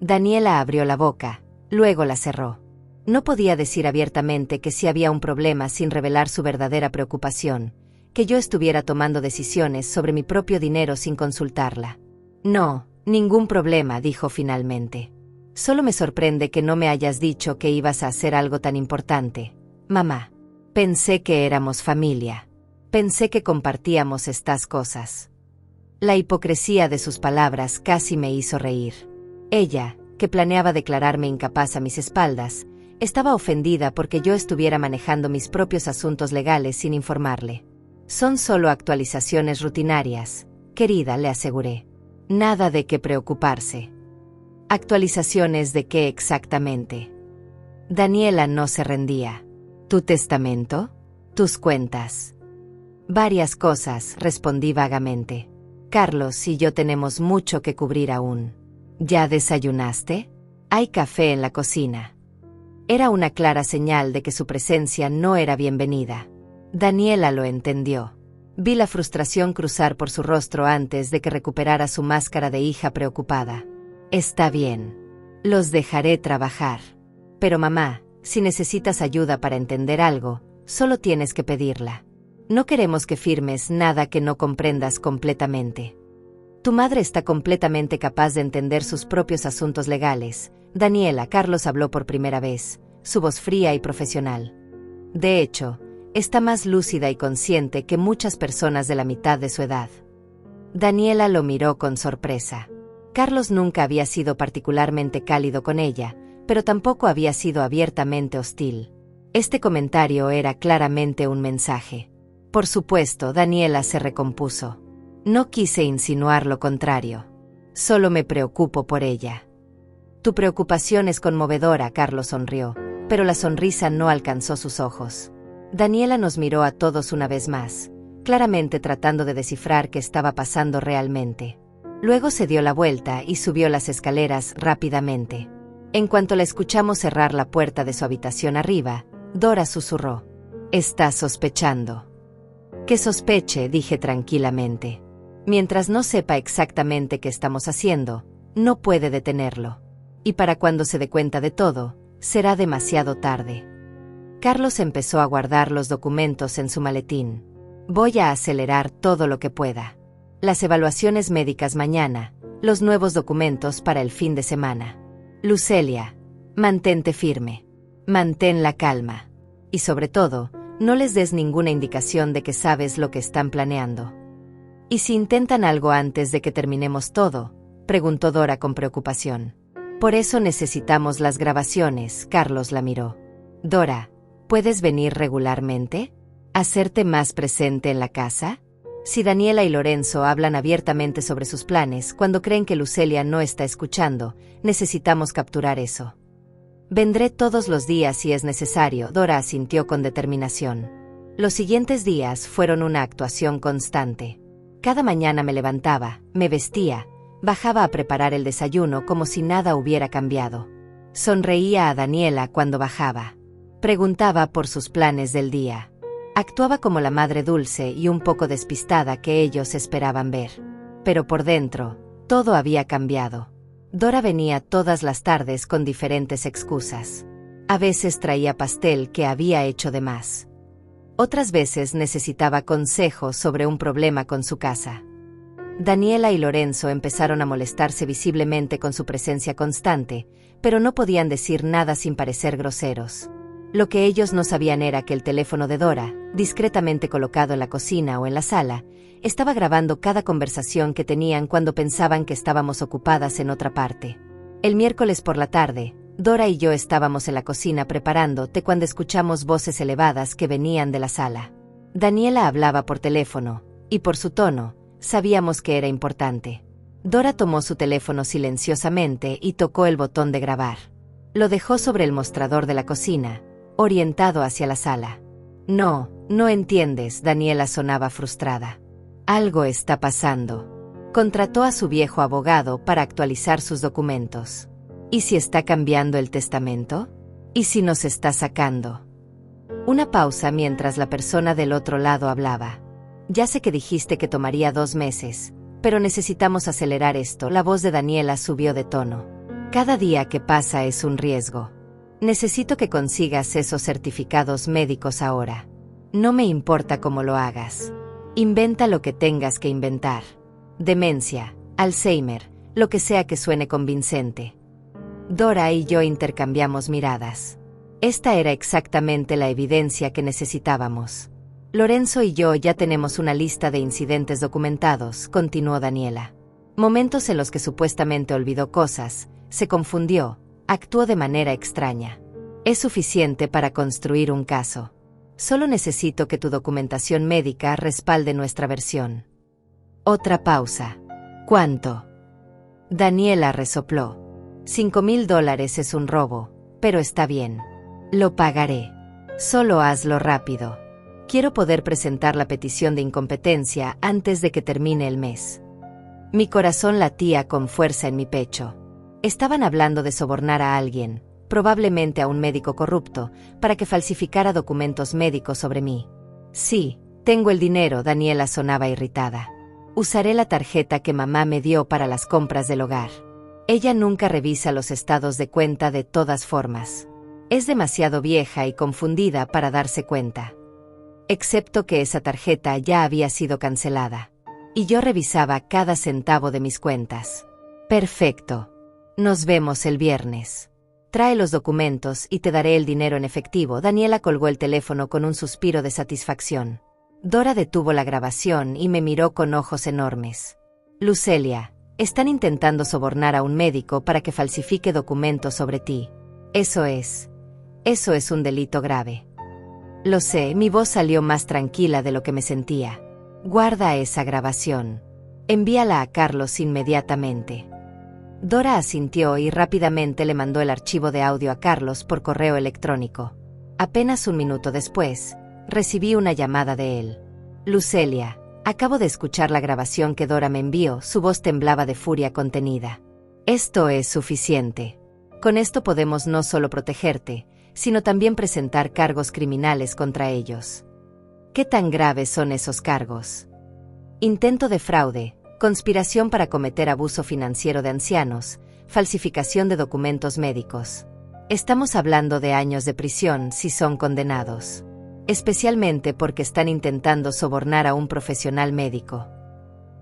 Daniela abrió la boca, luego la cerró. No podía decir abiertamente que sí había un problema sin revelar su verdadera preocupación, que yo estuviera tomando decisiones sobre mi propio dinero sin consultarla. No, ningún problema, dijo finalmente. Solo me sorprende que no me hayas dicho que ibas a hacer algo tan importante, mamá. Pensé que éramos familia. Pensé que compartíamos estas cosas. La hipocresía de sus palabras casi me hizo reír. Ella, que planeaba declararme incapaz a mis espaldas, estaba ofendida porque yo estuviera manejando mis propios asuntos legales sin informarle. Son solo actualizaciones rutinarias, querida, le aseguré. Nada de qué preocuparse. ¿Actualizaciones de qué exactamente? Daniela no se rendía. ¿Tu testamento? ¿Tus cuentas? Varias cosas, respondí vagamente. Carlos y yo tenemos mucho que cubrir aún. ¿Ya desayunaste? Hay café en la cocina. Era una clara señal de que su presencia no era bienvenida. Daniela lo entendió. Vi la frustración cruzar por su rostro antes de que recuperara su máscara de hija preocupada. Está bien. Los dejaré trabajar. Pero mamá, si necesitas ayuda para entender algo, solo tienes que pedirla. No queremos que firmes nada que no comprendas completamente. Tu madre está completamente capaz de entender sus propios asuntos legales. Daniela, Carlos habló por primera vez, su voz fría y profesional. De hecho, está más lúcida y consciente que muchas personas de la mitad de su edad. Daniela lo miró con sorpresa. Carlos nunca había sido particularmente cálido con ella, pero tampoco había sido abiertamente hostil. Este comentario era claramente un mensaje. Por supuesto, Daniela se recompuso. No quise insinuar lo contrario. Solo me preocupo por ella. Tu preocupación es conmovedora, Carlos sonrió, pero la sonrisa no alcanzó sus ojos. Daniela nos miró a todos una vez más, claramente tratando de descifrar qué estaba pasando realmente. Luego se dio la vuelta y subió las escaleras rápidamente. En cuanto la escuchamos cerrar la puerta de su habitación arriba, Dora susurró. «Estás sospechando». «Que sospeche», dije tranquilamente. Mientras no sepa exactamente qué estamos haciendo, no puede detenerlo. Y para cuando se dé cuenta de todo, será demasiado tarde. Carlos empezó a guardar los documentos en su maletín. Voy a acelerar todo lo que pueda. Las evaluaciones médicas mañana, los nuevos documentos para el fin de semana. Lucelia, mantente firme. Mantén la calma. Y sobre todo, no les des ninguna indicación de que sabes lo que están planeando. ¿Y si intentan algo antes de que terminemos todo?, preguntó Dora con preocupación. Por eso necesitamos las grabaciones, Carlos la miró. Dora, ¿puedes venir regularmente? ¿Hacerte más presente en la casa? Si Daniela y Lorenzo hablan abiertamente sobre sus planes cuando creen que Lucelia no está escuchando, necesitamos capturar eso. Vendré todos los días si es necesario, Dora asintió con determinación. Los siguientes días fueron una actuación constante. Cada mañana me levantaba, me vestía, bajaba a preparar el desayuno como si nada hubiera cambiado. Sonreía a Daniela cuando bajaba. Preguntaba por sus planes del día. Actuaba como la madre dulce y un poco despistada que ellos esperaban ver. Pero por dentro, todo había cambiado. Dora venía todas las tardes con diferentes excusas. A veces traía pastel que había hecho de más. Otras veces necesitaba consejos sobre un problema con su casa. Daniela y Lorenzo empezaron a molestarse visiblemente con su presencia constante, pero no podían decir nada sin parecer groseros. Lo que ellos no sabían era que el teléfono de Dora, discretamente colocado en la cocina o en la sala, estaba grabando cada conversación que tenían cuando pensaban que estábamos ocupadas en otra parte. El miércoles por la tarde, Dora y yo estábamos en la cocina preparando té cuando escuchamos voces elevadas que venían de la sala. Daniela hablaba por teléfono, y por su tono, sabíamos que era importante. Dora tomó su teléfono silenciosamente y tocó el botón de grabar. Lo dejó sobre el mostrador de la cocina, orientado hacia la sala. No, No entiendes, Daniela sonaba frustrada. Algo está pasando. Contrató a su viejo abogado para actualizar sus documentos. ¿Y si está cambiando el testamento? ¿Y si nos está sacando? Una pausa mientras la persona del otro lado hablaba. Ya sé que dijiste que tomaría 2 meses, pero necesitamos acelerar esto. La voz de Daniela subió de tono. Cada día que pasa es un riesgo. Necesito que consigas esos certificados médicos ahora. No me importa cómo lo hagas. Inventa lo que tengas que inventar. Demencia, Alzheimer, lo que sea que suene convincente. Dora y yo intercambiamos miradas. Esta era exactamente la evidencia que necesitábamos. Lorenzo y yo ya tenemos una lista de incidentes documentados, continuó Daniela. Momentos en los que supuestamente olvidó cosas, se confundió, actuó de manera extraña. Es suficiente para construir un caso. Solo necesito que tu documentación médica respalde nuestra versión. Otra pausa. ¿Cuánto? Daniela resopló. $5,000 es un robo, pero está bien. Lo pagaré. Solo hazlo rápido. Quiero poder presentar la petición de incompetencia antes de que termine el mes. Mi corazón latía con fuerza en mi pecho. Estaban hablando de sobornar a alguien, probablemente a un médico corrupto, para que falsificara documentos médicos sobre mí. Sí, tengo el dinero, Daniela sonaba irritada. Usaré la tarjeta que mamá me dio para las compras del hogar. Ella nunca revisa los estados de cuenta de todas formas. Es demasiado vieja y confundida para darse cuenta. Excepto que esa tarjeta ya había sido cancelada. Y yo revisaba cada centavo de mis cuentas. Perfecto. Nos vemos el viernes. Trae los documentos y te daré el dinero en efectivo. Daniela colgó el teléfono con un suspiro de satisfacción. Dora detuvo la grabación y me miró con ojos enormes. Lucelia, están intentando sobornar a un médico para que falsifique documentos sobre ti. Eso es un delito grave. Lo sé, mi voz salió más tranquila de lo que me sentía. Guarda esa grabación. Envíala a Carlos inmediatamente. Dora asintió y rápidamente le mandó el archivo de audio a Carlos por correo electrónico. Apenas un minuto después, recibí una llamada de él. Lucelia, acabo de escuchar la grabación que Dora me envió, su voz temblaba de furia contenida. Esto es suficiente. Con esto podemos no solo protegerte, sino también presentar cargos criminales contra ellos. ¿Qué tan graves son esos cargos? Intento de fraude, conspiración para cometer abuso financiero de ancianos, falsificación de documentos médicos. Estamos hablando de años de prisión si son condenados. Especialmente porque están intentando sobornar a un profesional médico.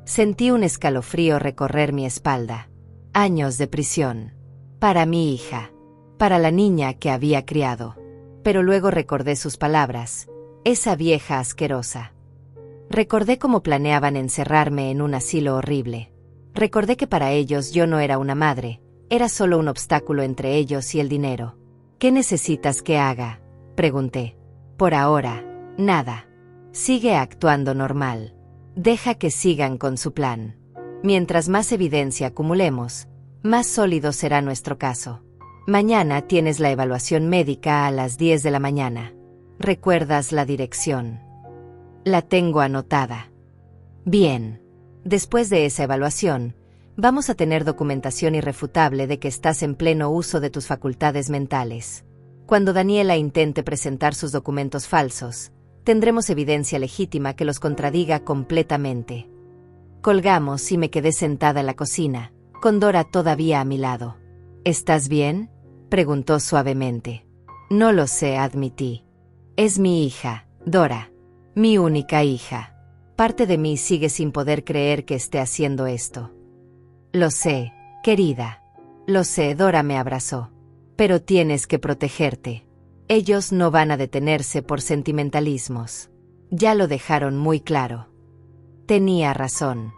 Sentí un escalofrío recorrer mi espalda. Años de prisión. Para mi hija. Para la niña que había criado. Pero luego recordé sus palabras. Esa vieja asquerosa. Recordé cómo planeaban encerrarme en un asilo horrible. Recordé que para ellos yo no era una madre, era solo un obstáculo entre ellos y el dinero. ¿Qué necesitas que haga?, pregunté. Por ahora, nada. Sigue actuando normal. Deja que sigan con su plan. Mientras más evidencia acumulemos, más sólido será nuestro caso. Mañana tienes la evaluación médica a las 10 de la mañana. ¿Recuerdas la dirección? La tengo anotada. Bien. Después de esa evaluación, vamos a tener documentación irrefutable de que estás en pleno uso de tus facultades mentales. Cuando Daniela intente presentar sus documentos falsos, tendremos evidencia legítima que los contradiga completamente. Colgamos y me quedé sentada en la cocina, con Dora todavía a mi lado. ¿Estás bien?, preguntó suavemente. No lo sé, admití. Es mi hija, Dora. Mi única hija. Parte de mí sigue sin poder creer que esté haciendo esto. Lo sé, querida. Lo sé, Dora me abrazó. Pero tienes que protegerte. Ellos no van a detenerse por sentimentalismos. Ya lo dejaron muy claro. Tenía razón.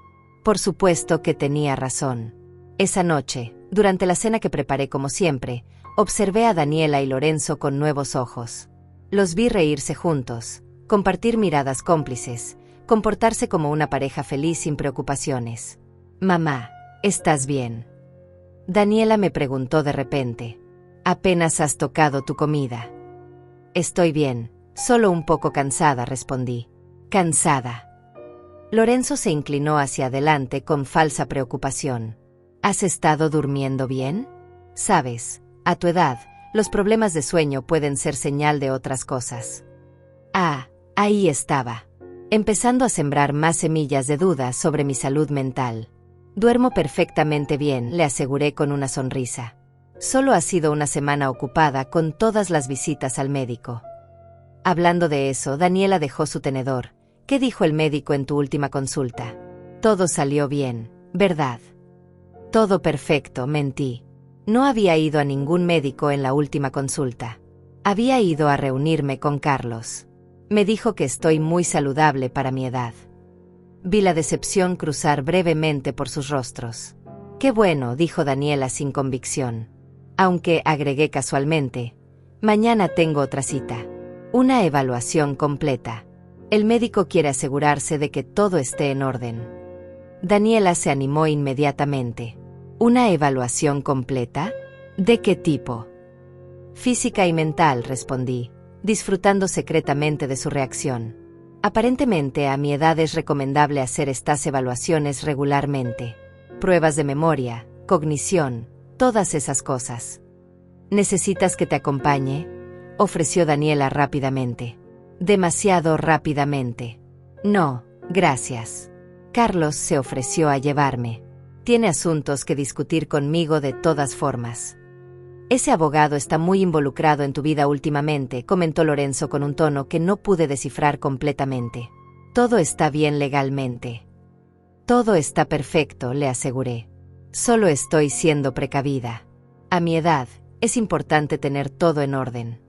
Por supuesto que tenía razón. Esa noche, durante la cena que preparé como siempre, observé a Daniela y Lorenzo con nuevos ojos. Los vi reírse juntos, compartir miradas cómplices, comportarse como una pareja feliz sin preocupaciones. Mamá, ¿estás bien?, Daniela me preguntó de repente. Apenas has tocado tu comida. Estoy bien, Solo un poco cansada, respondí. Cansada. Lorenzo se inclinó hacia adelante con falsa preocupación. ¿Has estado durmiendo bien? Sabes, a tu edad, los problemas de sueño pueden ser señal de otras cosas. Ah, ahí estaba. Empezando a sembrar más semillas de dudas sobre mi salud mental. Duermo perfectamente bien, le aseguré con una sonrisa. Solo ha sido una semana ocupada con todas las visitas al médico. Hablando de eso, Daniela dejó su tenedor. ¿Qué dijo el médico en tu última consulta? Todo salió bien, ¿verdad? Todo perfecto, mentí. No había ido a ningún médico en la última consulta. Había ido a reunirme con Carlos. Me dijo que estoy muy saludable para mi edad. Vi la decepción cruzar brevemente por sus rostros. Qué bueno, dijo Daniela sin convicción. Aunque, agregué casualmente, mañana tengo otra cita. Una evaluación completa. El médico quiere asegurarse de que todo esté en orden. Daniela se animó inmediatamente. ¿Una evaluación completa? ¿De qué tipo? Física y mental, respondí, disfrutando secretamente de su reacción. Aparentemente a mi edad es recomendable hacer estas evaluaciones regularmente. Pruebas de memoria, cognición, todas esas cosas. ¿Necesitas que te acompañe?, ofreció Daniela rápidamente. Demasiado rápidamente. No, gracias. Carlos se ofreció a llevarme. Tiene asuntos que discutir conmigo de todas formas. Ese abogado está muy involucrado en tu vida últimamente, comentó Lorenzo con un tono que no pude descifrar completamente. Todo está bien legalmente. Todo está perfecto, le aseguré. Solo estoy siendo precavida. A mi edad, es importante tener todo en orden.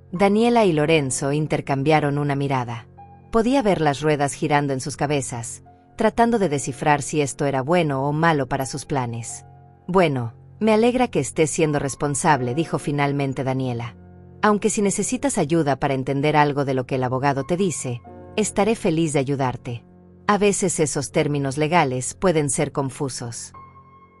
Daniela y Lorenzo intercambiaron una mirada. Podía ver las ruedas girando en sus cabezas, tratando de descifrar si esto era bueno o malo para sus planes. Bueno, me alegra que estés siendo responsable, dijo finalmente Daniela. Aunque si necesitas ayuda para entender algo de lo que el abogado te dice, estaré feliz de ayudarte. A veces esos términos legales pueden ser confusos.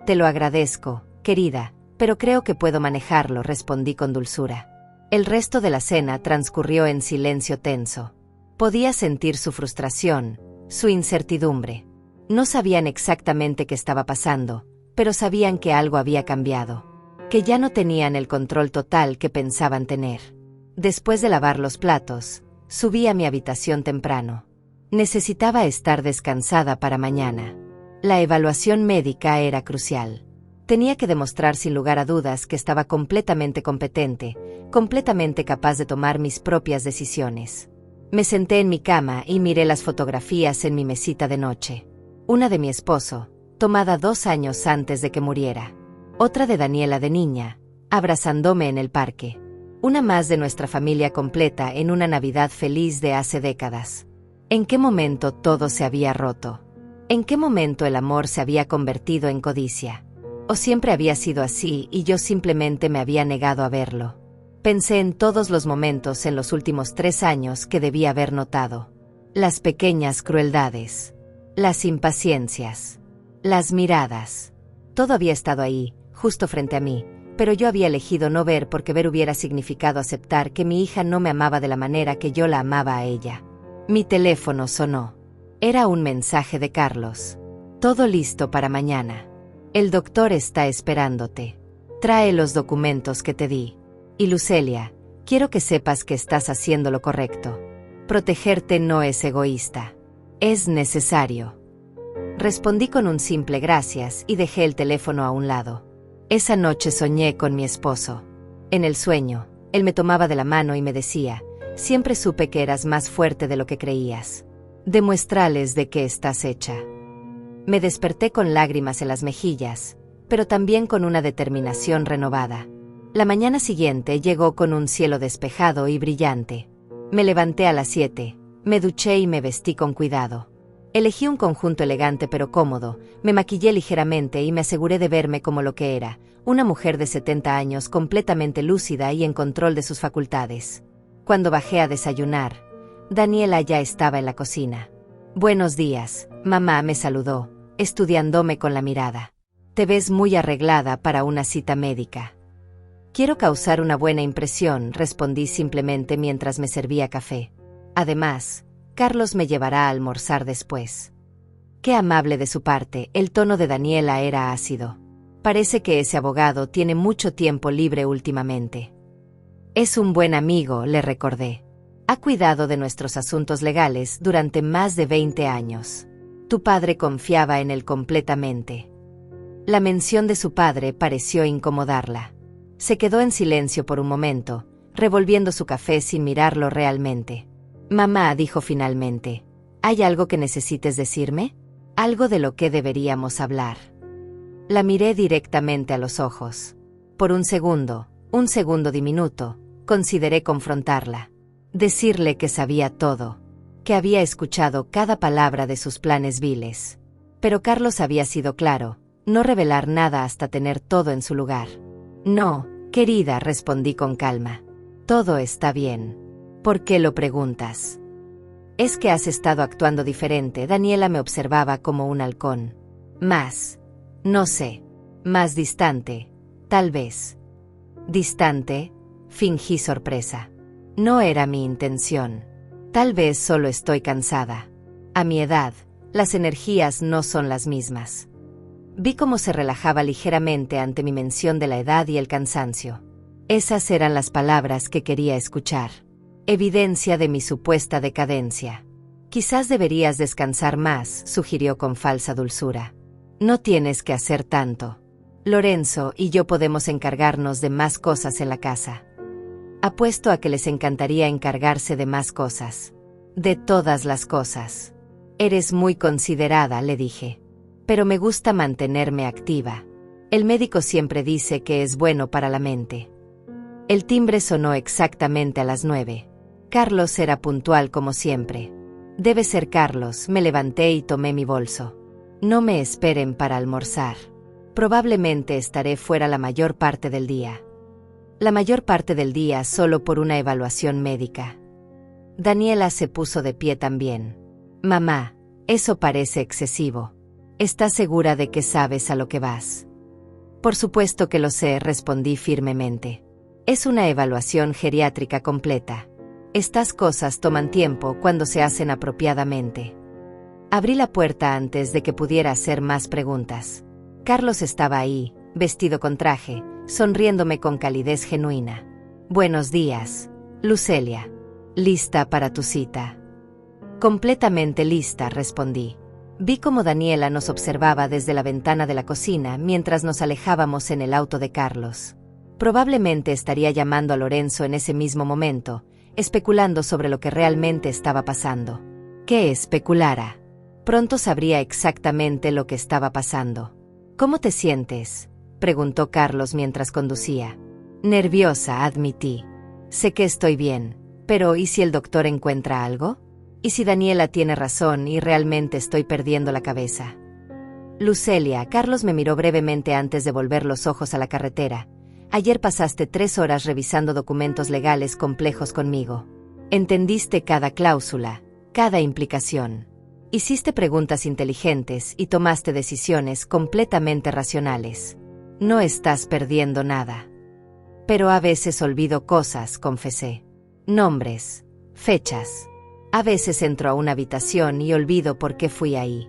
Te lo agradezco, querida, pero creo que puedo manejarlo, respondí con dulzura. El resto de la cena transcurrió en silencio tenso. Podía sentir su frustración, su incertidumbre. No sabían exactamente qué estaba pasando, pero sabían que algo había cambiado, que ya no tenían el control total que pensaban tener. Después de lavar los platos, subí a mi habitación temprano. Necesitaba estar descansada para mañana. La evaluación médica era crucial. Tenía que demostrar sin lugar a dudas que estaba completamente competente, completamente capaz de tomar mis propias decisiones. Me senté en mi cama y miré las fotografías en mi mesita de noche. Una de mi esposo, tomada 2 años antes de que muriera. Otra de Daniela de niña, abrazándome en el parque. Una más de nuestra familia completa en una Navidad feliz de hace décadas. ¿En qué momento todo se había roto? ¿En qué momento el amor se había convertido en codicia? ¿O siempre había sido así y yo simplemente me había negado a verlo? Pensé en todos los momentos en los últimos 3 años que debía haber notado. Las pequeñas crueldades. Las impaciencias. Las miradas. Todo había estado ahí, justo frente a mí, pero yo había elegido no ver porque ver hubiera significado aceptar que mi hija no me amaba de la manera que yo la amaba a ella. Mi teléfono sonó. Era un mensaje de Carlos. Todo listo para mañana. El doctor está esperándote. Trae los documentos que te di. Y Lucelia, quiero que sepas que estás haciendo lo correcto. Protegerte no es egoísta. Es necesario. Respondí con un simple gracias y dejé el teléfono a un lado. Esa noche soñé con mi esposo. En el sueño, él me tomaba de la mano y me decía, siempre supe que eras más fuerte de lo que creías. Demuéstrales de qué estás hecha. Me desperté con lágrimas en las mejillas, pero también con una determinación renovada. La mañana siguiente llegó con un cielo despejado y brillante. Me levanté a las 7, me duché y me vestí con cuidado. Elegí un conjunto elegante pero cómodo, me maquillé ligeramente y me aseguré de verme como lo que era, una mujer de 70 años completamente lúcida y en control de sus facultades. Cuando bajé a desayunar, Daniela ya estaba en la cocina. Buenos días, mamá, me saludó, estudiándome con la mirada. Te ves muy arreglada para una cita médica. Quiero causar una buena impresión, respondí simplemente mientras me servía café. Además, Carlos me llevará a almorzar después. Qué amable de su parte, el tono de Daniela era ácido. Parece que ese abogado tiene mucho tiempo libre últimamente. Es un buen amigo, le recordé. Ha cuidado de nuestros asuntos legales durante más de 20 años. Tu padre confiaba en él completamente. La mención de su padre pareció incomodarla. Se quedó en silencio por un momento, revolviendo su café sin mirarlo realmente. Mamá, dijo finalmente, ¿hay algo que necesites decirme? ¿Algo de lo que deberíamos hablar? La miré directamente a los ojos. Por un segundo diminuto, consideré confrontarla. Decirle que sabía todo, que había escuchado cada palabra de sus planes viles. Pero Carlos había sido claro, no revelar nada hasta tener todo en su lugar. No, querida, respondí con calma. Todo está bien. ¿Por qué lo preguntas? Es que has estado actuando diferente. Daniela me observaba como un halcón. No sé, más distante, tal vez. ¿Distante? Fingí sorpresa. No era mi intención. Tal vez solo estoy cansada. A mi edad, las energías no son las mismas. Vi cómo se relajaba ligeramente ante mi mención de la edad y el cansancio. Esas eran las palabras que quería escuchar. Evidencia de mi supuesta decadencia. Quizás deberías descansar más, sugirió con falsa dulzura. No tienes que hacer tanto. Lorenzo y yo podemos encargarnos de más cosas en la casa. Apuesto a que les encantaría encargarse de más cosas. De todas las cosas. Eres muy considerada, le dije. Pero me gusta mantenerme activa. El médico siempre dice que es bueno para la mente. El timbre sonó exactamente a las 9. Carlos era puntual como siempre. Debe ser Carlos, me levanté y tomé mi bolso. No me esperen para almorzar. Probablemente estaré fuera la mayor parte del día. La mayor parte del día solo por una evaluación médica. Daniela se puso de pie también. Mamá, eso parece excesivo. ¿Estás segura de que sabes a lo que vas? Por supuesto que lo sé, respondí firmemente. Es una evaluación geriátrica completa. Estas cosas toman tiempo cuando se hacen apropiadamente. Abrí la puerta antes de que pudiera hacer más preguntas. Carlos estaba ahí, vestido con traje, sonriéndome con calidez genuina. Buenos días, Lucelia. ¿Lista para tu cita? Completamente lista, respondí. Vi cómo Daniela nos observaba desde la ventana de la cocina mientras nos alejábamos en el auto de Carlos. Probablemente estaría llamando a Lorenzo en ese mismo momento, especulando sobre lo que realmente estaba pasando. ¿Qué especulara? Pronto sabría exactamente lo que estaba pasando. ¿Cómo te sientes?, preguntó Carlos mientras conducía. Nerviosa, admití. Sé que estoy bien, pero ¿y si el doctor encuentra algo? ¿Y si Daniela tiene razón y realmente estoy perdiendo la cabeza? Lucelia, Carlos me miró brevemente antes de volver los ojos a la carretera. Ayer pasaste 3 horas revisando documentos legales complejos conmigo. Entendiste cada cláusula, cada implicación. Hiciste preguntas inteligentes y tomaste decisiones completamente racionales. No estás perdiendo nada. Pero a veces olvido cosas, confesé. Nombres, fechas. A veces entro a una habitación y olvido por qué fui ahí.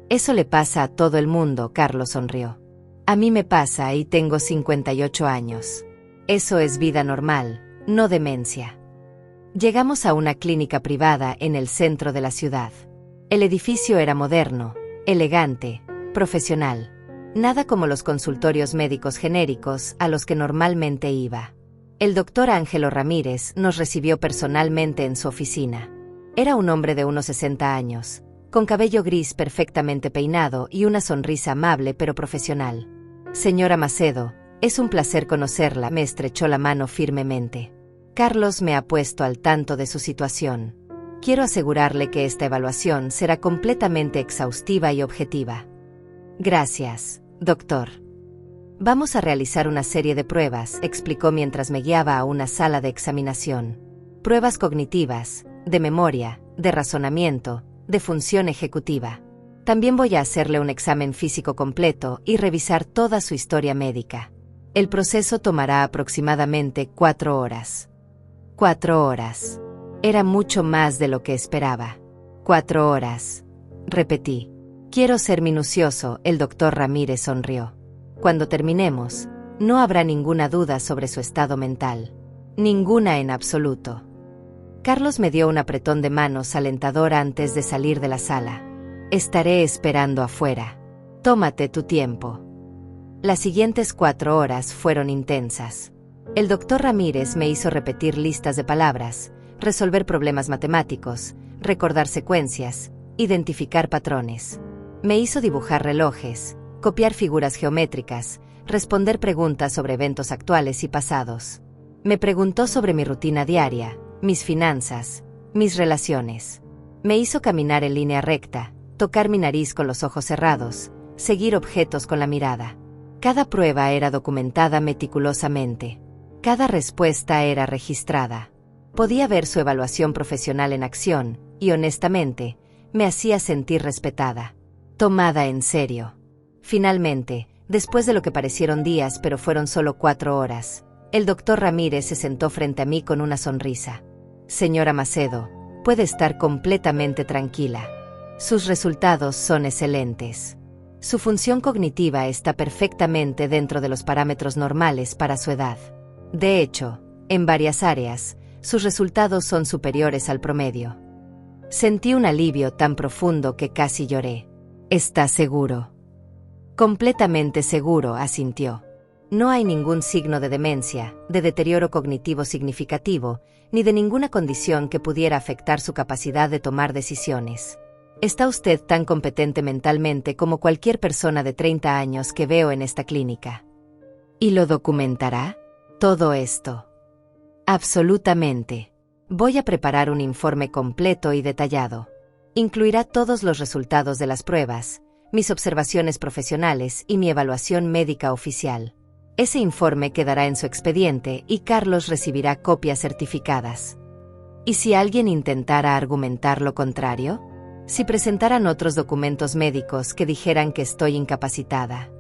Eso le pasa a todo el mundo, Carlos sonrió. A mí me pasa y tengo 58 años. Eso es vida normal, no demencia. Llegamos a una clínica privada en el centro de la ciudad. El edificio era moderno, elegante, profesional. Nada como los consultorios médicos genéricos a los que normalmente iba. El doctor Ángelo Ramírez nos recibió personalmente en su oficina. Era un hombre de unos 60 años, con cabello gris perfectamente peinado y una sonrisa amable pero profesional. Señora Macedo, es un placer conocerla, me estrechó la mano firmemente. Carlos me ha puesto al tanto de su situación. Quiero asegurarle que esta evaluación será completamente exhaustiva y objetiva. Gracias, doctor. Vamos a realizar una serie de pruebas, explicó mientras me guiaba a una sala de examinación. Pruebas cognitivas, de memoria, de razonamiento, de función ejecutiva. También voy a hacerle un examen físico completo y revisar toda su historia médica. El proceso tomará aproximadamente 4 horas. 4 horas. Era mucho más de lo que esperaba. 4 horas. Repetí. Quiero ser minucioso, el doctor Ramírez sonrió. Cuando terminemos, no habrá ninguna duda sobre su estado mental. Ninguna en absoluto. Carlos me dio un apretón de manos alentador antes de salir de la sala. Estaré esperando afuera. Tómate tu tiempo. Las siguientes 4 horas fueron intensas. El doctor Ramírez me hizo repetir listas de palabras, resolver problemas matemáticos, recordar secuencias, identificar patrones. Me hizo dibujar relojes, copiar figuras geométricas, responder preguntas sobre eventos actuales y pasados. Me preguntó sobre mi rutina diaria, mis finanzas, mis relaciones. Me hizo caminar en línea recta, tocar mi nariz con los ojos cerrados, seguir objetos con la mirada. Cada prueba era documentada meticulosamente. Cada respuesta era registrada. Podía ver su evaluación profesional en acción, y honestamente, me hacía sentir respetada, tomada en serio. Finalmente, después de lo que parecieron días pero fueron solo 4 horas, el doctor Ramírez se sentó frente a mí con una sonrisa. Señora Macedo, puede estar completamente tranquila. Sus resultados son excelentes. Su función cognitiva está perfectamente dentro de los parámetros normales para su edad. De hecho, en varias áreas, sus resultados son superiores al promedio. Sentí un alivio tan profundo que casi lloré. ¿Está seguro? Completamente seguro, asintió. No hay ningún signo de demencia, de deterioro cognitivo significativo, ni de ninguna condición que pudiera afectar su capacidad de tomar decisiones. Está usted tan competente mentalmente como cualquier persona de 30 años que veo en esta clínica. ¿Y lo documentará? Todo esto. Absolutamente. Voy a preparar un informe completo y detallado. Incluirá todos los resultados de las pruebas, mis observaciones profesionales y mi evaluación médica oficial. Ese informe quedará en su expediente y Carlos recibirá copias certificadas. ¿Y si alguien intentara argumentar lo contrario? Si presentaran otros documentos médicos que dijeran que estoy incapacitada.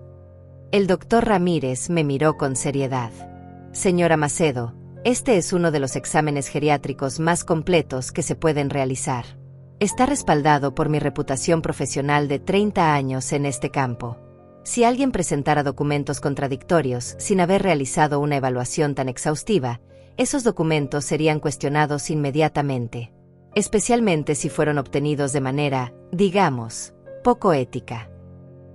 El doctor Ramírez me miró con seriedad. Señora Macedo, este es uno de los exámenes geriátricos más completos que se pueden realizar. Está respaldado por mi reputación profesional de 30 años en este campo. Si alguien presentara documentos contradictorios sin haber realizado una evaluación tan exhaustiva, esos documentos serían cuestionados inmediatamente. Especialmente si fueron obtenidos de manera, digamos, poco ética.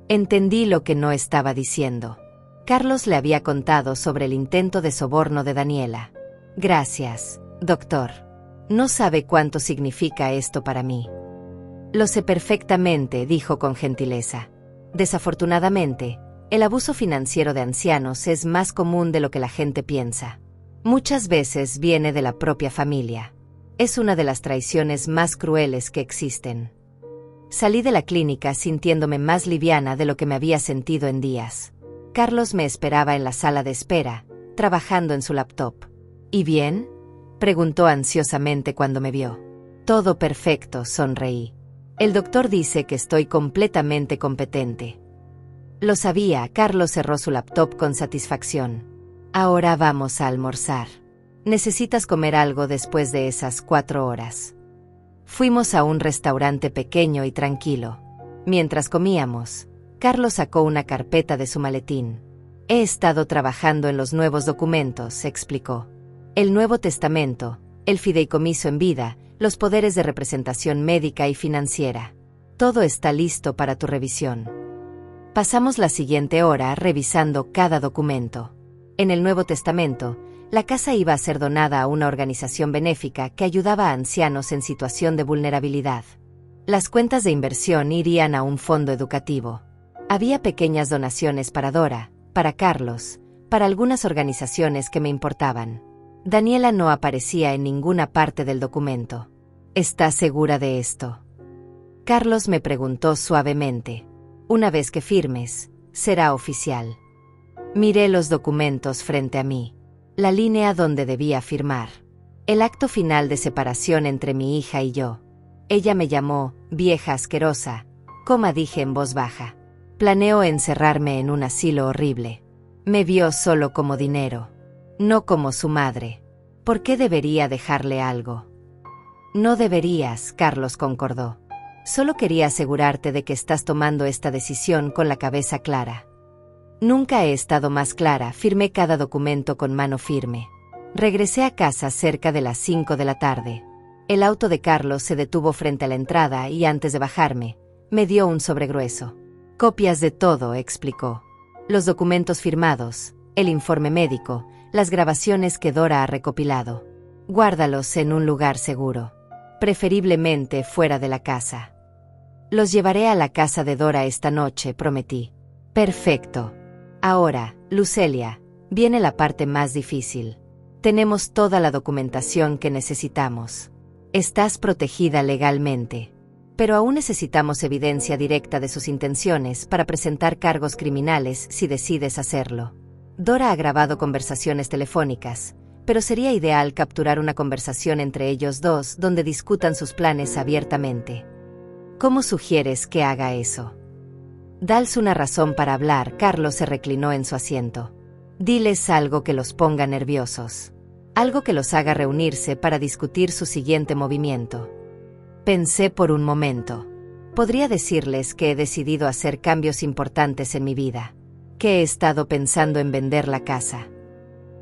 Entendí lo que no estaba diciendo. Carlos le había contado sobre el intento de soborno de Daniela. Gracias, doctor. No sabe cuánto significa esto para mí. Lo sé perfectamente, dijo con gentileza. Desafortunadamente, el abuso financiero de ancianos es más común de lo que la gente piensa. Muchas veces viene de la propia familia. Es una de las traiciones más crueles que existen. Salí de la clínica sintiéndome más liviana de lo que me había sentido en días. Carlos me esperaba en la sala de espera, trabajando en su laptop. ¿Y bien?, preguntó ansiosamente cuando me vio. Todo perfecto, sonreí. El doctor dice que estoy completamente competente. Lo sabía, Carlos cerró su laptop con satisfacción. Ahora vamos a almorzar. Necesitas comer algo después de esas 4 horas. Fuimos a un restaurante pequeño y tranquilo. Mientras comíamos, Carlos sacó una carpeta de su maletín. He estado trabajando en los nuevos documentos, explicó. El Nuevo Testamento, el fideicomiso en vida, los poderes de representación médica y financiera. Todo está listo para tu revisión. Pasamos la siguiente hora revisando cada documento. En el Nuevo Testamento, la casa iba a ser donada a una organización benéfica que ayudaba a ancianos en situación de vulnerabilidad. Las cuentas de inversión irían a un fondo educativo. Había pequeñas donaciones para Dora, para Carlos, para algunas organizaciones que me importaban. Daniela no aparecía en ninguna parte del documento. ¿Estás segura de esto?, Carlos me preguntó suavemente. Una vez que firmes, será oficial. Miré los documentos frente a mí. La línea donde debía firmar. El acto final de separación entre mi hija y yo. Ella me llamó, vieja asquerosa, dije en voz baja. Planeo encerrarme en un asilo horrible. Me vio solo como dinero, no como su madre. ¿Por qué debería dejarle algo? No deberías, Carlos concordó. Solo quería asegurarte de que estás tomando esta decisión con la cabeza clara. Nunca he estado más clara, firmé cada documento con mano firme. Regresé a casa cerca de las 5 de la tarde. El auto de Carlos se detuvo frente a la entrada y antes de bajarme, me dio un sobre grueso. Copias de todo, explicó. Los documentos firmados, el informe médico, las grabaciones que Dora ha recopilado. Guárdalos en un lugar seguro, preferiblemente fuera de la casa. Los llevaré a la casa de Dora esta noche, prometí. Perfecto. Ahora, Lucelia, viene la parte más difícil. Tenemos toda la documentación que necesitamos. Estás protegida legalmente. Pero aún necesitamos evidencia directa de sus intenciones para presentar cargos criminales si decides hacerlo. Dora ha grabado conversaciones telefónicas, pero sería ideal capturar una conversación entre ellos dos donde discutan sus planes abiertamente. ¿Cómo sugieres que haga eso? Dales una razón para hablar. Carlos se reclinó en su asiento. Diles algo que los ponga nerviosos. Algo que los haga reunirse para discutir su siguiente movimiento. Pensé por un momento. Podría decirles que he decidido hacer cambios importantes en mi vida. Que he estado pensando en vender la casa.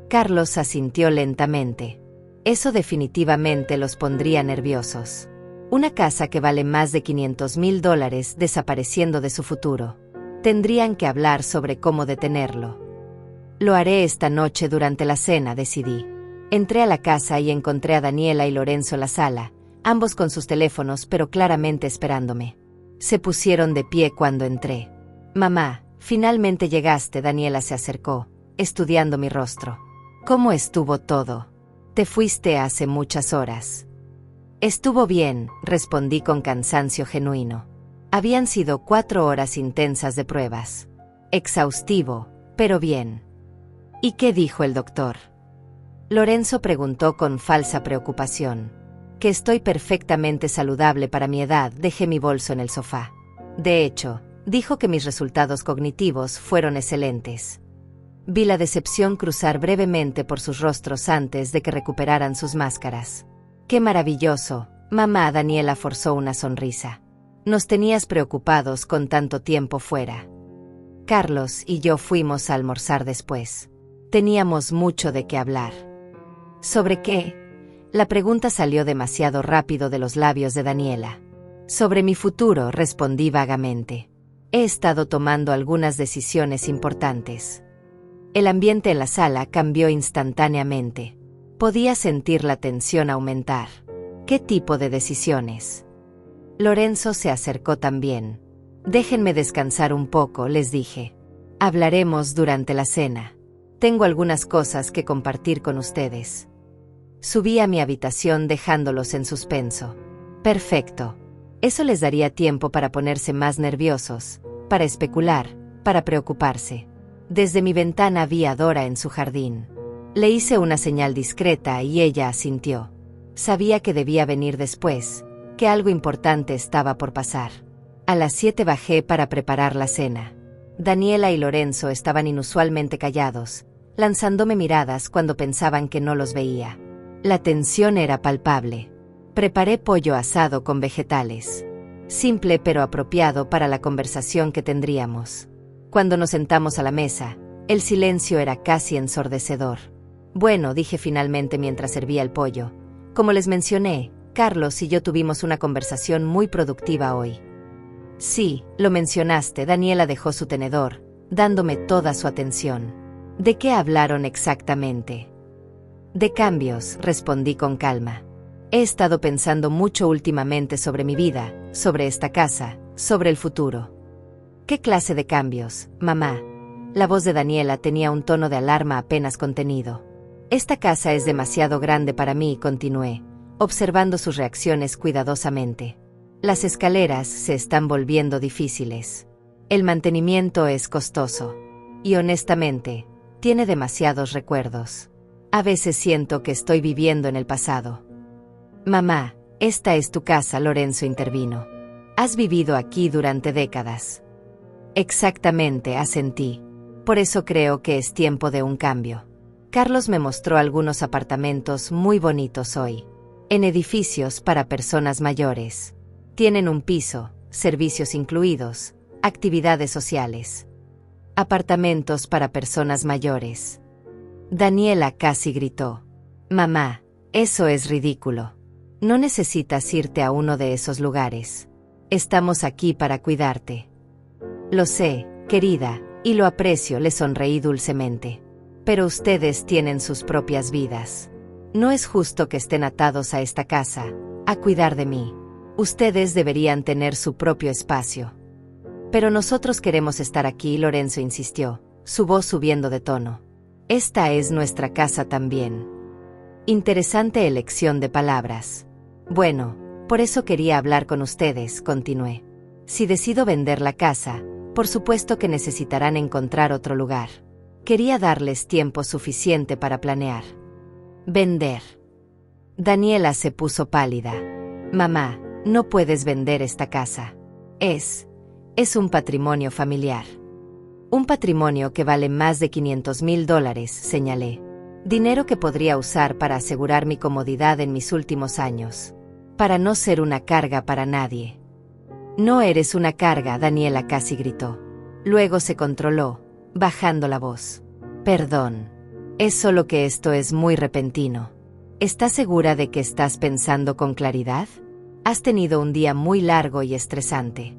Carlos asintió lentamente. Eso definitivamente los pondría nerviosos. Una casa que vale más de $500,000 desapareciendo de su futuro. Tendrían que hablar sobre cómo detenerlo. Lo haré esta noche durante la cena, decidí. Entré a la casa y encontré a Daniela y Lorenzo en la sala, ambos con sus teléfonos pero claramente esperándome. Se pusieron de pie cuando entré. Mamá, finalmente llegaste. Daniela se acercó, estudiando mi rostro. ¿Cómo estuvo todo? Te fuiste hace muchas horas. Estuvo bien, respondí con cansancio genuino. Habían sido 4 horas intensas de pruebas. Exhaustivo, pero bien. ¿Y qué dijo el doctor? Lorenzo preguntó con falsa preocupación. Que estoy perfectamente saludable para mi edad. Dejé mi bolso en el sofá. De hecho, dijo que mis resultados cognitivos fueron excelentes. Vi la decepción cruzar brevemente por sus rostros antes de que recuperaran sus máscaras. ¡Qué maravilloso! Mamá. Daniela forzó una sonrisa. Nos tenías preocupados con tanto tiempo fuera. Carlos y yo fuimos a almorzar después. Teníamos mucho de qué hablar. ¿Sobre qué? La pregunta salió demasiado rápido de los labios de Daniela. Sobre mi futuro, respondí vagamente. He estado tomando algunas decisiones importantes. El ambiente en la sala cambió instantáneamente. Podía sentir la tensión aumentar. ¿Qué tipo de decisiones? Lorenzo se acercó también. Déjenme descansar un poco, les dije. Hablaremos durante la cena. Tengo algunas cosas que compartir con ustedes. Subí a mi habitación dejándolos en suspenso. Perfecto. Eso les daría tiempo para ponerse más nerviosos, para especular, para preocuparse. Desde mi ventana vi a Dora en su jardín. Le hice una señal discreta y ella asintió. Sabía que debía venir después, que algo importante estaba por pasar. A las 7 bajé para preparar la cena. Daniela y Lorenzo estaban inusualmente callados, lanzándome miradas cuando pensaban que no los veía. La tensión era palpable. Preparé pollo asado con vegetales. Simple pero apropiado para la conversación que tendríamos. Cuando nos sentamos a la mesa, el silencio era casi ensordecedor. Bueno, dije finalmente mientras servía el pollo. Como les mencioné, Carlos y yo tuvimos una conversación muy productiva hoy. Sí, lo mencionaste. Daniela dejó su tenedor, dándome toda su atención. ¿De qué hablaron exactamente? De cambios, respondí con calma. He estado pensando mucho últimamente sobre mi vida, sobre esta casa, sobre el futuro. ¿Qué clase de cambios, mamá? La voz de Daniela tenía un tono de alarma apenas contenido. Esta casa es demasiado grande para mí, continué, observando sus reacciones cuidadosamente. Las escaleras se están volviendo difíciles. El mantenimiento es costoso. Y honestamente, tiene demasiados recuerdos. A veces siento que estoy viviendo en el pasado. Mamá, esta es tu casa, Lorenzo intervino. Has vivido aquí durante décadas. Exactamente, asentí. Por eso creo que es tiempo de un cambio. Carlos me mostró algunos apartamentos muy bonitos hoy, en edificios para personas mayores. Tienen un piso, servicios incluidos, actividades sociales. Apartamentos para personas mayores. Daniela casi gritó. Mamá, eso es ridículo. No necesitas irte a uno de esos lugares. Estamos aquí para cuidarte. Lo sé, querida, y lo aprecio, le sonreí dulcemente. Pero ustedes tienen sus propias vidas. No es justo que estén atados a esta casa, a cuidar de mí. Ustedes deberían tener su propio espacio. Pero nosotros queremos estar aquí, Lorenzo insistió, su voz subiendo de tono. Esta es nuestra casa también. Interesante elección de palabras. Bueno, por eso quería hablar con ustedes, continué. Si decido vender la casa, por supuesto que necesitarán encontrar otro lugar. Quería darles tiempo suficiente para planear. Vender. Daniela se puso pálida. Mamá, no puedes vender esta casa. Es un patrimonio familiar. Un patrimonio que vale más de $500,000, señalé. Dinero que podría usar para asegurar mi comodidad en mis últimos años. Para no ser una carga para nadie. No eres una carga, Daniela casi gritó. Luego se controló, bajando la voz. Perdón. Es solo que esto es muy repentino. ¿Estás segura de que estás pensando con claridad? Has tenido un día muy largo y estresante.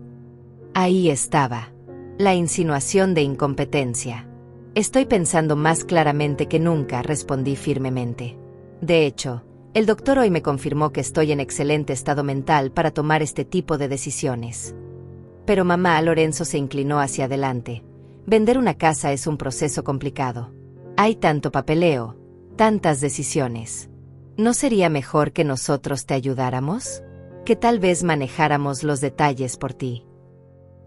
Ahí estaba. La insinuación de incompetencia. Estoy pensando más claramente que nunca, respondí firmemente. De hecho, el doctor hoy me confirmó que estoy en excelente estado mental para tomar este tipo de decisiones. Pero mamá, Lorenzo se inclinó hacia adelante. Vender una casa es un proceso complicado. Hay tanto papeleo, tantas decisiones. ¿No sería mejor que nosotros te ayudáramos? Que tal vez manejáramos los detalles por ti.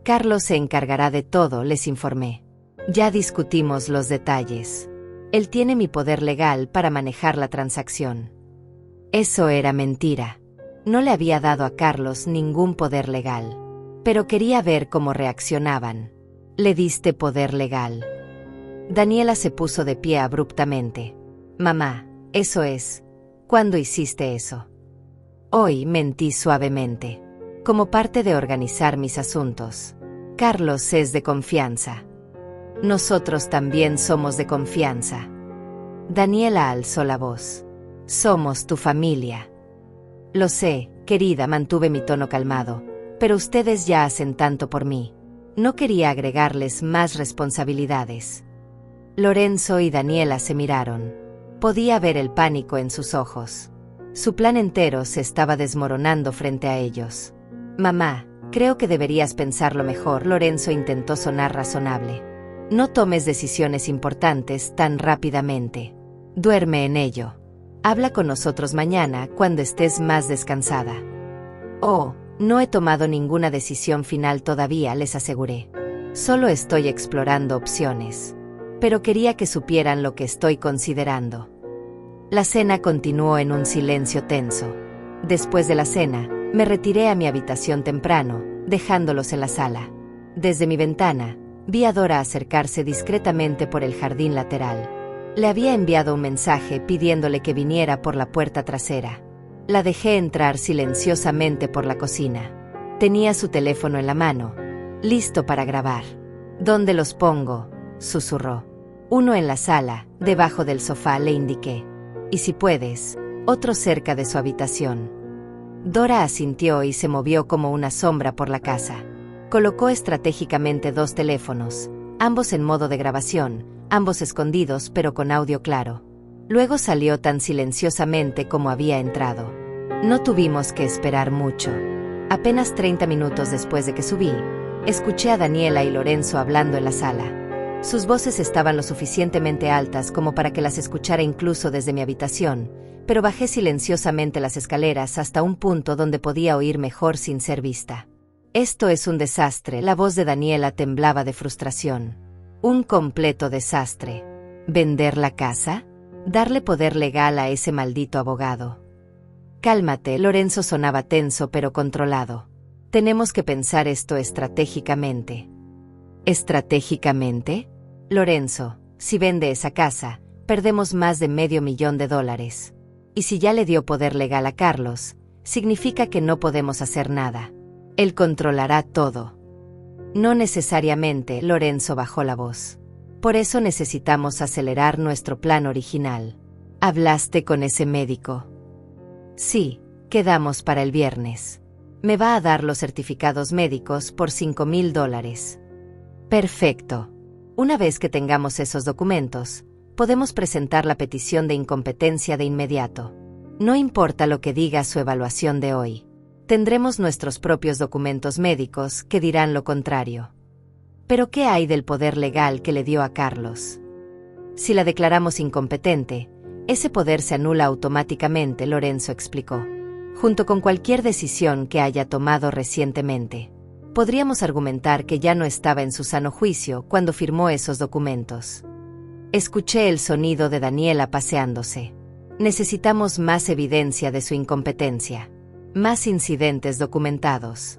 Carlos se encargará de todo, les informé. Ya discutimos los detalles. Él tiene mi poder legal para manejar la transacción. Eso era mentira. No le había dado a Carlos ningún poder legal. Pero quería ver cómo reaccionaban. ¿Le diste poder legal? Daniela se puso de pie abruptamente. Mamá, eso es. ¿Cuándo hiciste eso? Hoy, mentí suavemente. Como parte de organizar mis asuntos. Carlos es de confianza. Nosotros también somos de confianza. Daniela alzó la voz. Somos tu familia. Lo sé, querida, mantuve mi tono calmado, pero ustedes ya hacen tanto por mí. No quería agregarles más responsabilidades. Lorenzo y Daniela se miraron. Podía ver el pánico en sus ojos. Su plan entero se estaba desmoronando frente a ellos. Mamá, creo que deberías pensarlo mejor, Lorenzo intentó sonar razonable. No tomes decisiones importantes tan rápidamente. Duerme en ello. Habla con nosotros mañana cuando estés más descansada. Oh, no he tomado ninguna decisión final todavía, les aseguré. Solo estoy explorando opciones. Pero quería que supieran lo que estoy considerando. La cena continuó en un silencio tenso. Después de la cena, me retiré a mi habitación temprano, dejándolos en la sala. Desde mi ventana, vi a Dora acercarse discretamente por el jardín lateral. Le había enviado un mensaje pidiéndole que viniera por la puerta trasera. La dejé entrar silenciosamente por la cocina. Tenía su teléfono en la mano, listo para grabar. ¿Dónde los pongo?, susurró. Uno en la sala, debajo del sofá, le indiqué. Y si puedes, otro cerca de su habitación. Dora asintió y se movió como una sombra por la casa. Colocó estratégicamente 2 teléfonos, ambos en modo de grabación, ambos escondidos pero con audio claro. Luego salió tan silenciosamente como había entrado. No tuvimos que esperar mucho. Apenas 30 minutos después de que subí, escuché a Daniela y Lorenzo hablando en la sala. Sus voces estaban lo suficientemente altas como para que las escuchara incluso desde mi habitación, pero bajé silenciosamente las escaleras hasta un punto donde podía oír mejor sin ser vista. Esto es un desastre, la voz de Daniela temblaba de frustración. Un completo desastre. ¿Vender la casa? ¿Darle poder legal a ese maldito abogado? Cálmate, Lorenzo sonaba tenso pero controlado. Tenemos que pensar esto estratégicamente. ¿Estratégicamente? Lorenzo, si vende esa casa, perdemos más de $500,000. Y si ya le dio poder legal a Carlos, significa que no podemos hacer nada. Él controlará todo. No necesariamente, Lorenzo bajó la voz. Por eso necesitamos acelerar nuestro plan original. ¿Hablaste con ese médico? Sí, quedamos para el viernes. Me va a dar los certificados médicos por $5,000. Perfecto. Una vez que tengamos esos documentos, podemos presentar la petición de incompetencia de inmediato. No importa lo que diga su evaluación de hoy. Tendremos nuestros propios documentos médicos que dirán lo contrario. ¿Pero qué hay del poder legal que le dio a Carlos? Si la declaramos incompetente, ese poder se anula automáticamente, Lorenzo explicó. Junto con cualquier decisión que haya tomado recientemente. Podríamos argumentar que ya no estaba en su sano juicio cuando firmó esos documentos. Escuché el sonido de Daniela paseándose. Necesitamos más evidencia de su incompetencia. Más incidentes documentados.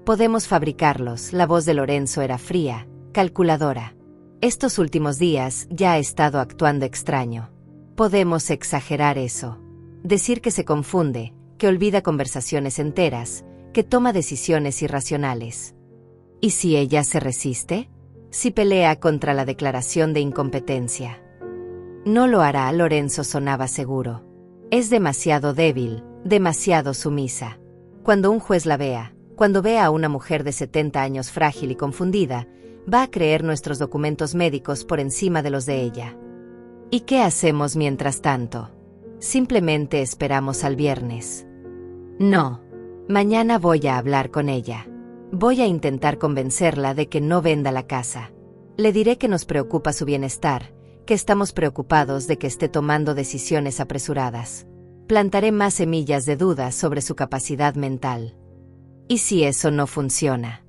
Podemos fabricarlos. La voz de Lorenzo era fría, calculadora. Estos últimos días ya ha estado actuando extraño. Podemos exagerar eso. Decir que se confunde, que olvida conversaciones enteras, que toma decisiones irracionales. ¿Y si ella se resiste? Si pelea contra la declaración de incompetencia. No lo hará, Lorenzo sonaba seguro. Es demasiado débil, demasiado sumisa. Cuando un juez la vea, cuando vea a una mujer de 70 años frágil y confundida, va a creer nuestros documentos médicos por encima de los de ella. ¿Y qué hacemos mientras tanto? Simplemente esperamos al viernes. No. Mañana voy a hablar con ella. Voy a intentar convencerla de que no venda la casa. Le diré que nos preocupa su bienestar, que estamos preocupados de que esté tomando decisiones apresuradas. Plantaré más semillas de dudas sobre su capacidad mental. ¿Y si eso no funciona?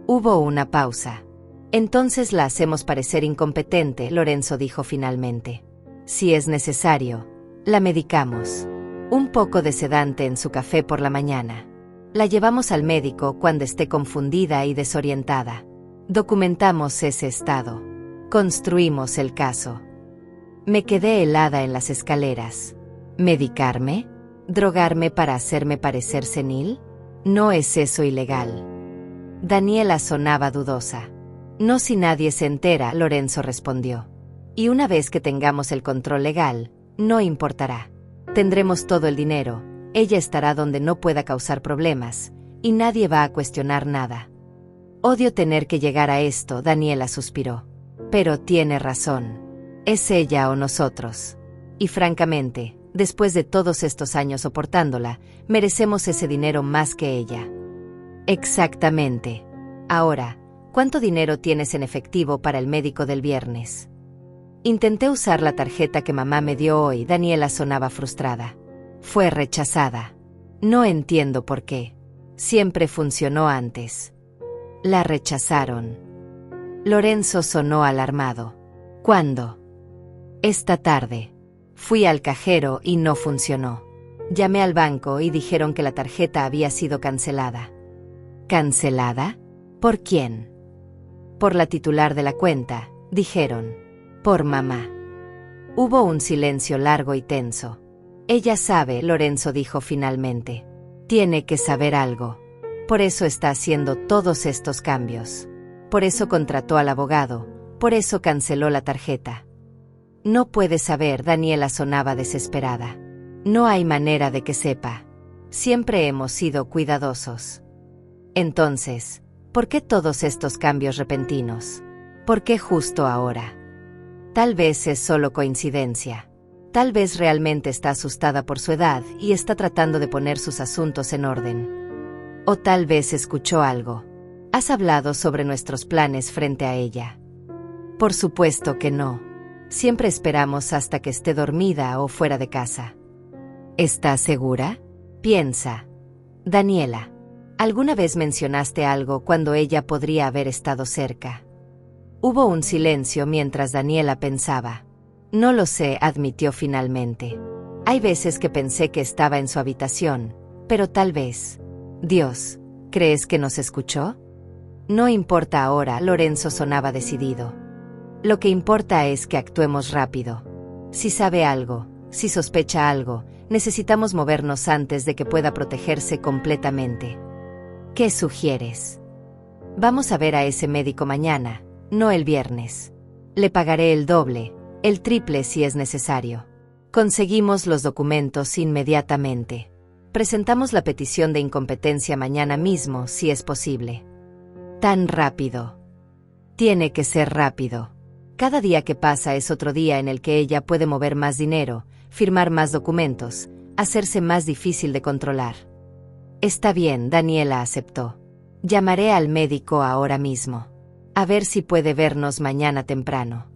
Hubo una pausa. Entonces la hacemos parecer incompetente, Lorenzo dijo finalmente. Si es necesario, la medicamos. Un poco de sedante en su café por la mañana. La llevamos al médico cuando esté confundida y desorientada. Documentamos ese estado. Construimos el caso. Me quedé helada en las escaleras. ¿Medicarme? ¿Drogarme para hacerme parecer senil? No es eso ilegal. Daniela sonaba dudosa. No si nadie se entera, Lorenzo respondió. Y una vez que tengamos el control legal, no importará. Tendremos todo el dinero, ella estará donde no pueda causar problemas, y nadie va a cuestionar nada. Odio tener que llegar a esto, Daniela suspiró. Pero tiene razón. Es ella o nosotros. Y francamente, después de todos estos años soportándola, merecemos ese dinero más que ella. Exactamente. Ahora, ¿cuánto dinero tienes en efectivo para el médico del viernes? Intenté usar la tarjeta que mamá me dio hoy, Daniela sonaba frustrada. Fue rechazada. No entiendo por qué. Siempre funcionó antes. La rechazaron. Lorenzo sonó alarmado. ¿Cuándo? Esta tarde. Fui al cajero y no funcionó. Llamé al banco y dijeron que la tarjeta había sido cancelada. ¿Cancelada? ¿Por quién? Por la titular de la cuenta, dijeron. Por mamá. Hubo un silencio largo y tenso. Ella sabe, Lorenzo dijo finalmente. Tiene que saber algo. Por eso está haciendo todos estos cambios. Por eso contrató al abogado. Por eso canceló la tarjeta. No puede saber, Daniela sonaba desesperada. No hay manera de que sepa. Siempre hemos sido cuidadosos. Entonces, ¿por qué todos estos cambios repentinos? ¿Por qué justo ahora? Tal vez es solo coincidencia. Tal vez realmente está asustada por su edad y está tratando de poner sus asuntos en orden. O tal vez escuchó algo. ¿Has hablado sobre nuestros planes frente a ella? Por supuesto que no. Siempre esperamos hasta que esté dormida o fuera de casa. ¿Estás segura? Piensa. Daniela, ¿alguna vez mencionaste algo cuando ella podría haber estado cerca? Hubo un silencio mientras Daniela pensaba. No lo sé, admitió finalmente. Hay veces que pensé que estaba en su habitación, pero tal vez. Dios, ¿crees que nos escuchó? No importa ahora, Lorenzo sonaba decidido. Lo que importa es que actuemos rápido. Si sabe algo, si sospecha algo, necesitamos movernos antes de que pueda protegerse completamente. ¿Qué sugieres? Vamos a ver a ese médico mañana, no el viernes. Le pagaré el doble, el triple si es necesario. Conseguimos los documentos inmediatamente. Presentamos la petición de incompetencia mañana mismo si es posible. Tan rápido. Tiene que ser rápido. Cada día que pasa es otro día en el que ella puede mover más dinero, firmar más documentos, hacerse más difícil de controlar. Está bien, Daniela aceptó. Llamaré al médico ahora mismo. A ver si puede vernos mañana temprano.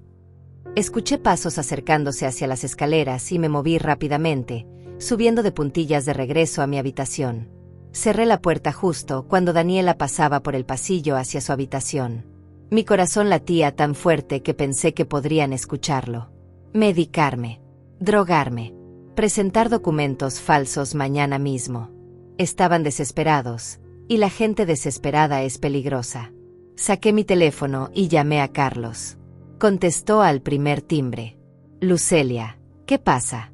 Escuché pasos acercándose hacia las escaleras y me moví rápidamente, subiendo de puntillas de regreso a mi habitación. Cerré la puerta justo cuando Daniela pasaba por el pasillo hacia su habitación. Mi corazón latía tan fuerte que pensé que podrían escucharlo. Medicarme. Drogarme. Presentar documentos falsos mañana mismo. Estaban desesperados, y la gente desesperada es peligrosa. Saqué mi teléfono y llamé a Carlos. Contestó al primer timbre. Lucelia, ¿qué pasa?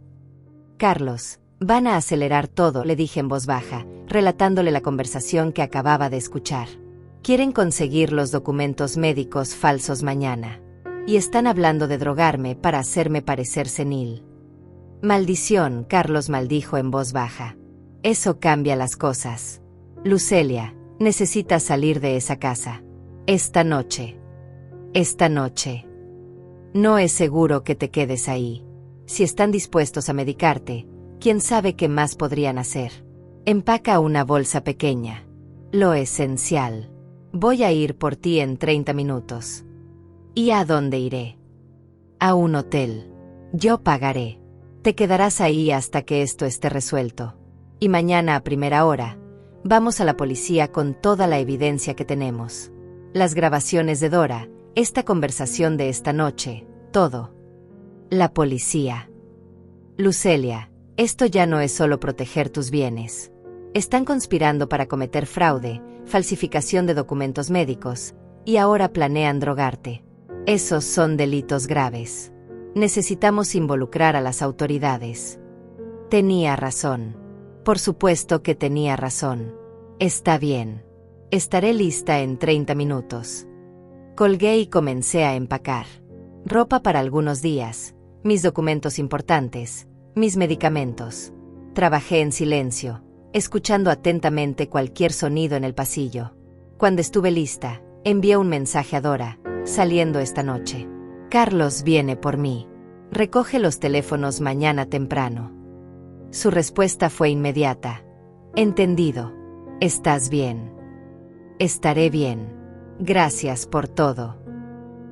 Carlos, van a acelerar todo, le dije en voz baja, relatándole la conversación que acababa de escuchar. Quieren conseguir los documentos médicos falsos mañana. Y están hablando de drogarme para hacerme parecer senil. Maldición, Carlos maldijo en voz baja. Eso cambia las cosas. Lucelia, necesitas salir de esa casa. Esta noche. Esta noche. No es seguro que te quedes ahí. Si están dispuestos a medicarte, quién sabe qué más podrían hacer. Empaca una bolsa pequeña. Lo esencial. Voy a ir por ti en 30 minutos. ¿Y a dónde iré? A un hotel. Yo pagaré. Te quedarás ahí hasta que esto esté resuelto. Y mañana a primera hora, vamos a la policía con toda la evidencia que tenemos. Las grabaciones de Dora, esta conversación de esta noche, todo. La policía. Lucelia, esto ya no es solo proteger tus bienes. Están conspirando para cometer fraude, falsificación de documentos médicos, y ahora planean drogarte. Esos son delitos graves. Necesitamos involucrar a las autoridades. Tenía razón. Por supuesto que tenía razón. Está bien. Estaré lista en 30 minutos. Colgué y comencé a empacar. Ropa para algunos días, mis documentos importantes, mis medicamentos. Trabajé en silencio, escuchando atentamente cualquier sonido en el pasillo. Cuando estuve lista, envié un mensaje a Dora, saliendo esta noche. Carlos viene por mí. Recoge los teléfonos mañana temprano. Su respuesta fue inmediata. Entendido. ¿Estás bien? Estaré bien. Gracias por todo.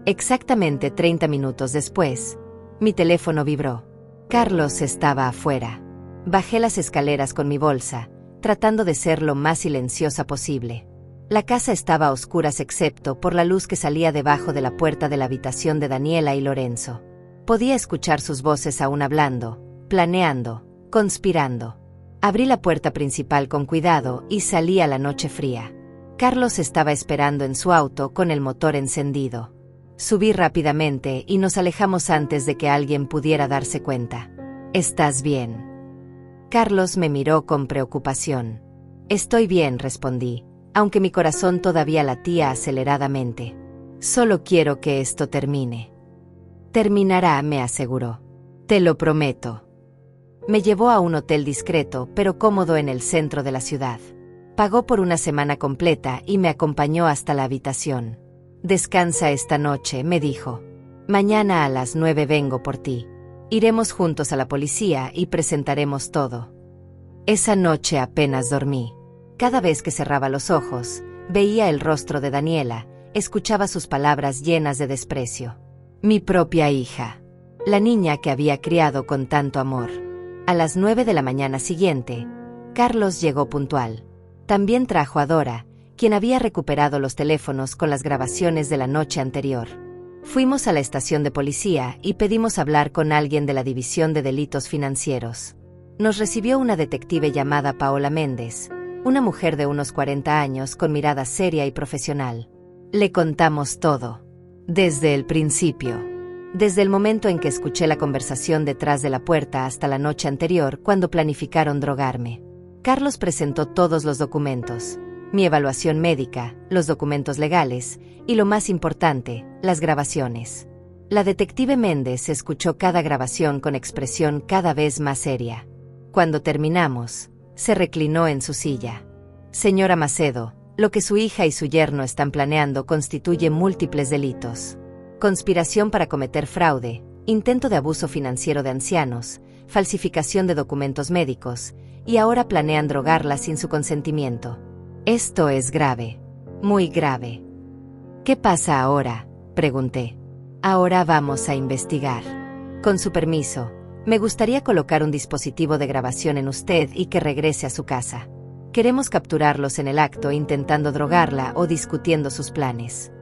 Exactamente 30 minutos después, mi teléfono vibró. Carlos estaba afuera. Bajé las escaleras con mi bolsa, tratando de ser lo más silenciosa posible. La casa estaba a oscuras excepto por la luz que salía debajo de la puerta de la habitación de Daniela y Lorenzo. Podía escuchar sus voces aún hablando, planeando, conspirando. Abrí la puerta principal con cuidado y salí a la noche fría. Carlos estaba esperando en su auto con el motor encendido. Subí rápidamente y nos alejamos antes de que alguien pudiera darse cuenta. ¿Estás bien? Carlos me miró con preocupación. Estoy bien, respondí, aunque mi corazón todavía latía aceleradamente. Solo quiero que esto termine. Terminará, me aseguró. Te lo prometo. Me llevó a un hotel discreto pero cómodo en el centro de la ciudad. Pagó por una semana completa y me acompañó hasta la habitación. Descansa esta noche, me dijo. Mañana a las 9 vengo por ti. Iremos juntos a la policía y presentaremos todo. Esa noche apenas dormí. Cada vez que cerraba los ojos, veía el rostro de Daniela, escuchaba sus palabras llenas de desprecio. Mi propia hija. La niña que había criado con tanto amor. A las 9 de la mañana siguiente, Carlos llegó puntual. También trajo a Dora, quien había recuperado los teléfonos con las grabaciones de la noche anterior. Fuimos a la estación de policía y pedimos hablar con alguien de la División de Delitos Financieros. Nos recibió una detective llamada Paola Méndez, una mujer de unos 40 años con mirada seria y profesional. Le contamos todo. Desde el principio. Desde el momento en que escuché la conversación detrás de la puerta hasta la noche anterior, cuando planificaron drogarme. Carlos presentó todos los documentos. Mi evaluación médica, los documentos legales y, lo más importante, las grabaciones. La detective Méndez escuchó cada grabación con expresión cada vez más seria. Cuando terminamos, se reclinó en su silla. Señora Macedo, lo que su hija y su yerno están planeando constituye múltiples delitos. Conspiración para cometer fraude, intento de abuso financiero de ancianos, falsificación de documentos médicos, y ahora planean drogarla sin su consentimiento. Esto es grave, muy grave. ¿Qué pasa ahora?, pregunté. Ahora vamos a investigar. Con su permiso, me gustaría colocar un dispositivo de grabación en usted y que regrese a su casa. Queremos capturarlos en el acto intentando drogarla o discutiendo sus planes.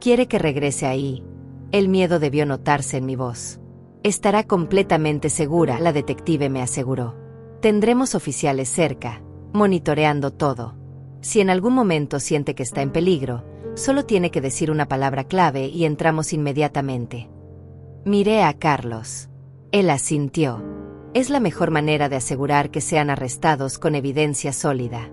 ¿Quiere que regrese ahí? El miedo debió notarse en mi voz. Estará completamente segura, la detective me aseguró. Tendremos oficiales cerca, monitoreando todo. Si en algún momento siente que está en peligro, solo tiene que decir una palabra clave y entramos inmediatamente. Miré a Carlos. Él asintió. Es la mejor manera de asegurar que sean arrestados con evidencia sólida.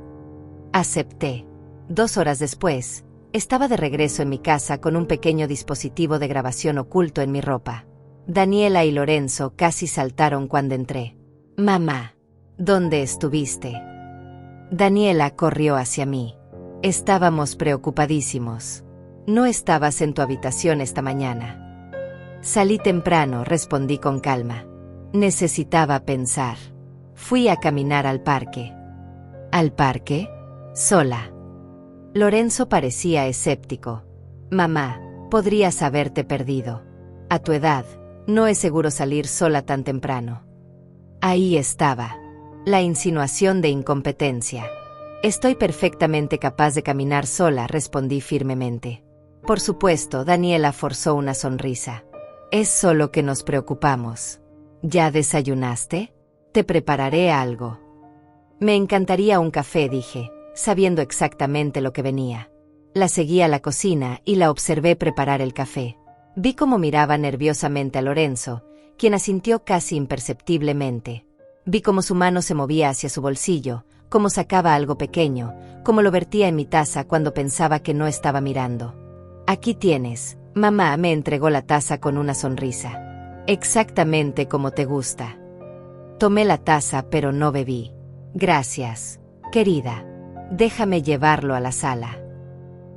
Acepté. 2 horas después, estaba de regreso en mi casa con un pequeño dispositivo de grabación oculto en mi ropa. Daniela y Lorenzo casi saltaron cuando entré. Mamá, ¿dónde estuviste? Daniela corrió hacia mí. Estábamos preocupadísimos. No estabas en tu habitación esta mañana. Salí temprano, respondí con calma. Necesitaba pensar. Fui a caminar al parque. ¿Al parque? Sola. Lorenzo parecía escéptico. Mamá, podrías haberte perdido. A tu edad, no es seguro salir sola tan temprano. Ahí estaba. La insinuación de incompetencia. Estoy perfectamente capaz de caminar sola, respondí firmemente. Por supuesto, Daniela forzó una sonrisa. Es solo que nos preocupamos. ¿Ya desayunaste? Te prepararé algo. Me encantaría un café, dije, sabiendo exactamente lo que venía. La seguí a la cocina y la observé preparar el café. Vi cómo miraba nerviosamente a Lorenzo, quien asintió casi imperceptiblemente. Vi cómo su mano se movía hacia su bolsillo, cómo sacaba algo pequeño, cómo lo vertía en mi taza cuando pensaba que no estaba mirando. Aquí tienes, mamá me entregó la taza con una sonrisa. Exactamente como te gusta. Tomé la taza pero no bebí. Gracias, querida. Déjame llevarlo a la sala.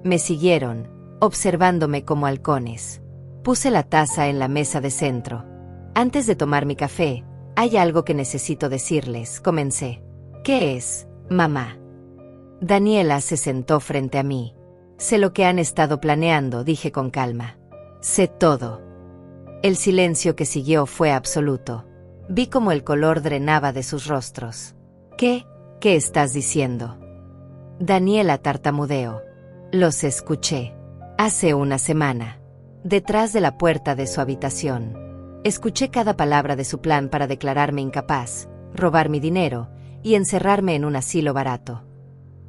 Me siguieron, observándome como halcones. Puse la taza en la mesa de centro. Antes de tomar mi café, hay algo que necesito decirles, comencé. ¿Qué es, mamá? Daniela se sentó frente a mí. Sé lo que han estado planeando, dije con calma. Sé todo. El silencio que siguió fue absoluto. Vi cómo el color drenaba de sus rostros. ¿Qué estás diciendo? Daniela tartamudeó. Los escuché. Hace una semana. Detrás de la puerta de su habitación. Escuché cada palabra de su plan para declararme incapaz, robar mi dinero y encerrarme en un asilo barato.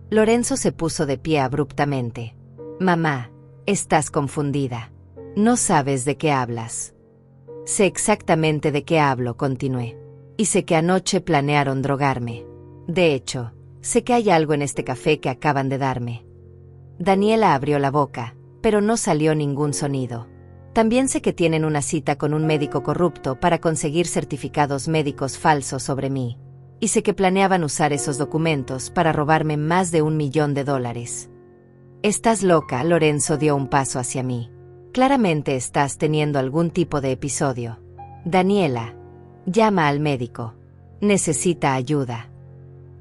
Lorenzo se puso de pie abruptamente. Mamá, estás confundida. No sabes de qué hablas. Sé exactamente de qué hablo, continué. Y sé que anoche planearon drogarme. De hecho, sé que hay algo en este café que acaban de darme. Daniela abrió la boca, pero no salió ningún sonido. También sé que tienen una cita con un médico corrupto para conseguir certificados médicos falsos sobre mí. Y sé que planeaban usar esos documentos para robarme más de $1 millón. Estás loca, Lorenzo dio un paso hacia mí. Claramente estás teniendo algún tipo de episodio. Daniela, llama al médico. Necesita ayuda.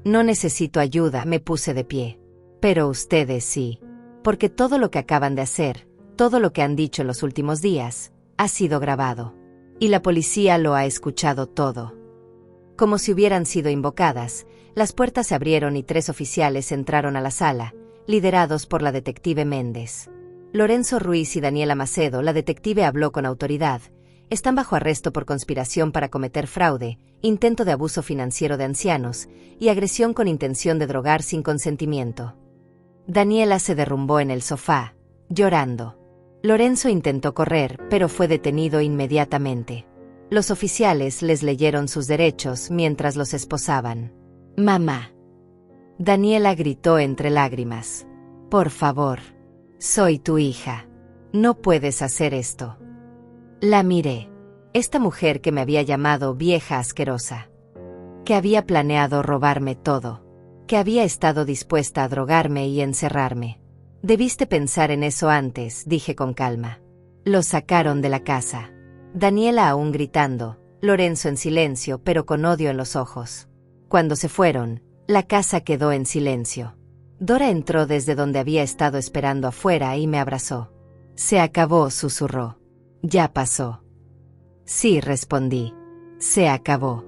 No necesito ayuda, me puse de pie. Pero ustedes sí. Porque todo lo que acaban de hacer, todo lo que han dicho en los últimos días, ha sido grabado. Y la policía lo ha escuchado todo. Como si hubieran sido invocadas, las puertas se abrieron y 3 oficiales entraron a la sala, liderados por la detective Méndez. Lorenzo Ruiz y Daniela Macedo, la detective habló con autoridad. Están bajo arresto por conspiración para cometer fraude, intento de abuso financiero de ancianos y agresión con intención de drogar sin consentimiento. Daniela se derrumbó en el sofá, llorando. Lorenzo intentó correr, pero fue detenido inmediatamente. Los oficiales les leyeron sus derechos mientras los esposaban. «Mamá». Daniela gritó entre lágrimas. «Por favor. Soy tu hija. No puedes hacer esto». La miré. Esta mujer que me había llamado vieja asquerosa. Que había planeado robarme todo. Que había estado dispuesta a drogarme y encerrarme. Debiste pensar en eso antes, dije con calma. Lo sacaron de la casa. Daniela aún gritando, Lorenzo en silencio pero con odio en los ojos. Cuando se fueron, la casa quedó en silencio. Dora entró desde donde había estado esperando afuera y me abrazó. «Se acabó», susurró. «Ya pasó». «Sí», respondí. «Se acabó».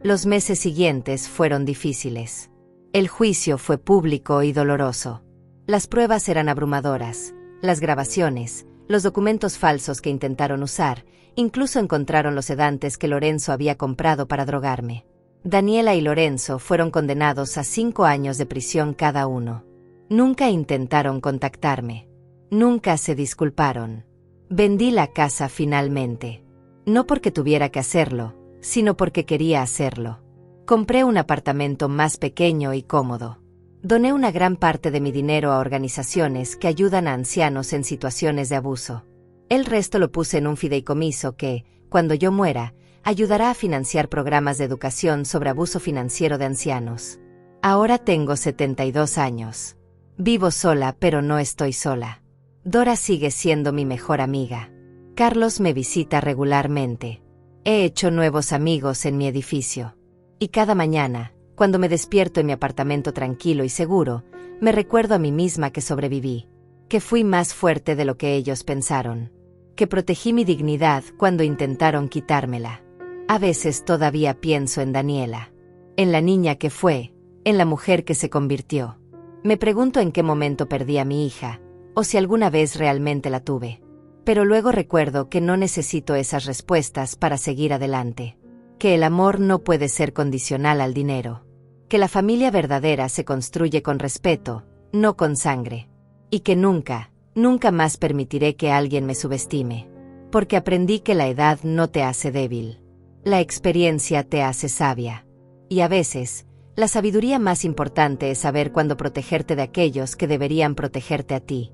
Los meses siguientes fueron difíciles. El juicio fue público y doloroso. Las pruebas eran abrumadoras, las grabaciones, los documentos falsos que intentaron usar, incluso encontraron los sedantes que Lorenzo había comprado para drogarme. Daniela y Lorenzo fueron condenados a 5 años de prisión cada uno. Nunca intentaron contactarme. Nunca se disculparon. Vendí la casa finalmente. No porque tuviera que hacerlo, sino porque quería hacerlo. Compré un apartamento más pequeño y cómodo. Doné una gran parte de mi dinero a organizaciones que ayudan a ancianos en situaciones de abuso. El resto lo puse en un fideicomiso que, cuando yo muera, ayudará a financiar programas de educación sobre abuso financiero de ancianos. Ahora tengo 72 años. Vivo sola, pero no estoy sola. Dora sigue siendo mi mejor amiga. Carlos me visita regularmente. He hecho nuevos amigos en mi edificio. Y cada mañana, cuando me despierto en mi apartamento tranquilo y seguro, me recuerdo a mí misma que sobreviví, que fui más fuerte de lo que ellos pensaron, que protegí mi dignidad cuando intentaron quitármela. A veces todavía pienso en Daniela, en la niña que fue, en la mujer que se convirtió. Me pregunto en qué momento perdí a mi hija, o si alguna vez realmente la tuve. Pero luego recuerdo que no necesito esas respuestas para seguir adelante, que el amor no puede ser condicional al dinero. Que la familia verdadera se construye con respeto, no con sangre. Y que nunca, nunca más permitiré que alguien me subestime. Porque aprendí que la edad no te hace débil. La experiencia te hace sabia. Y a veces, la sabiduría más importante es saber cuándo protegerte de aquellos que deberían protegerte a ti.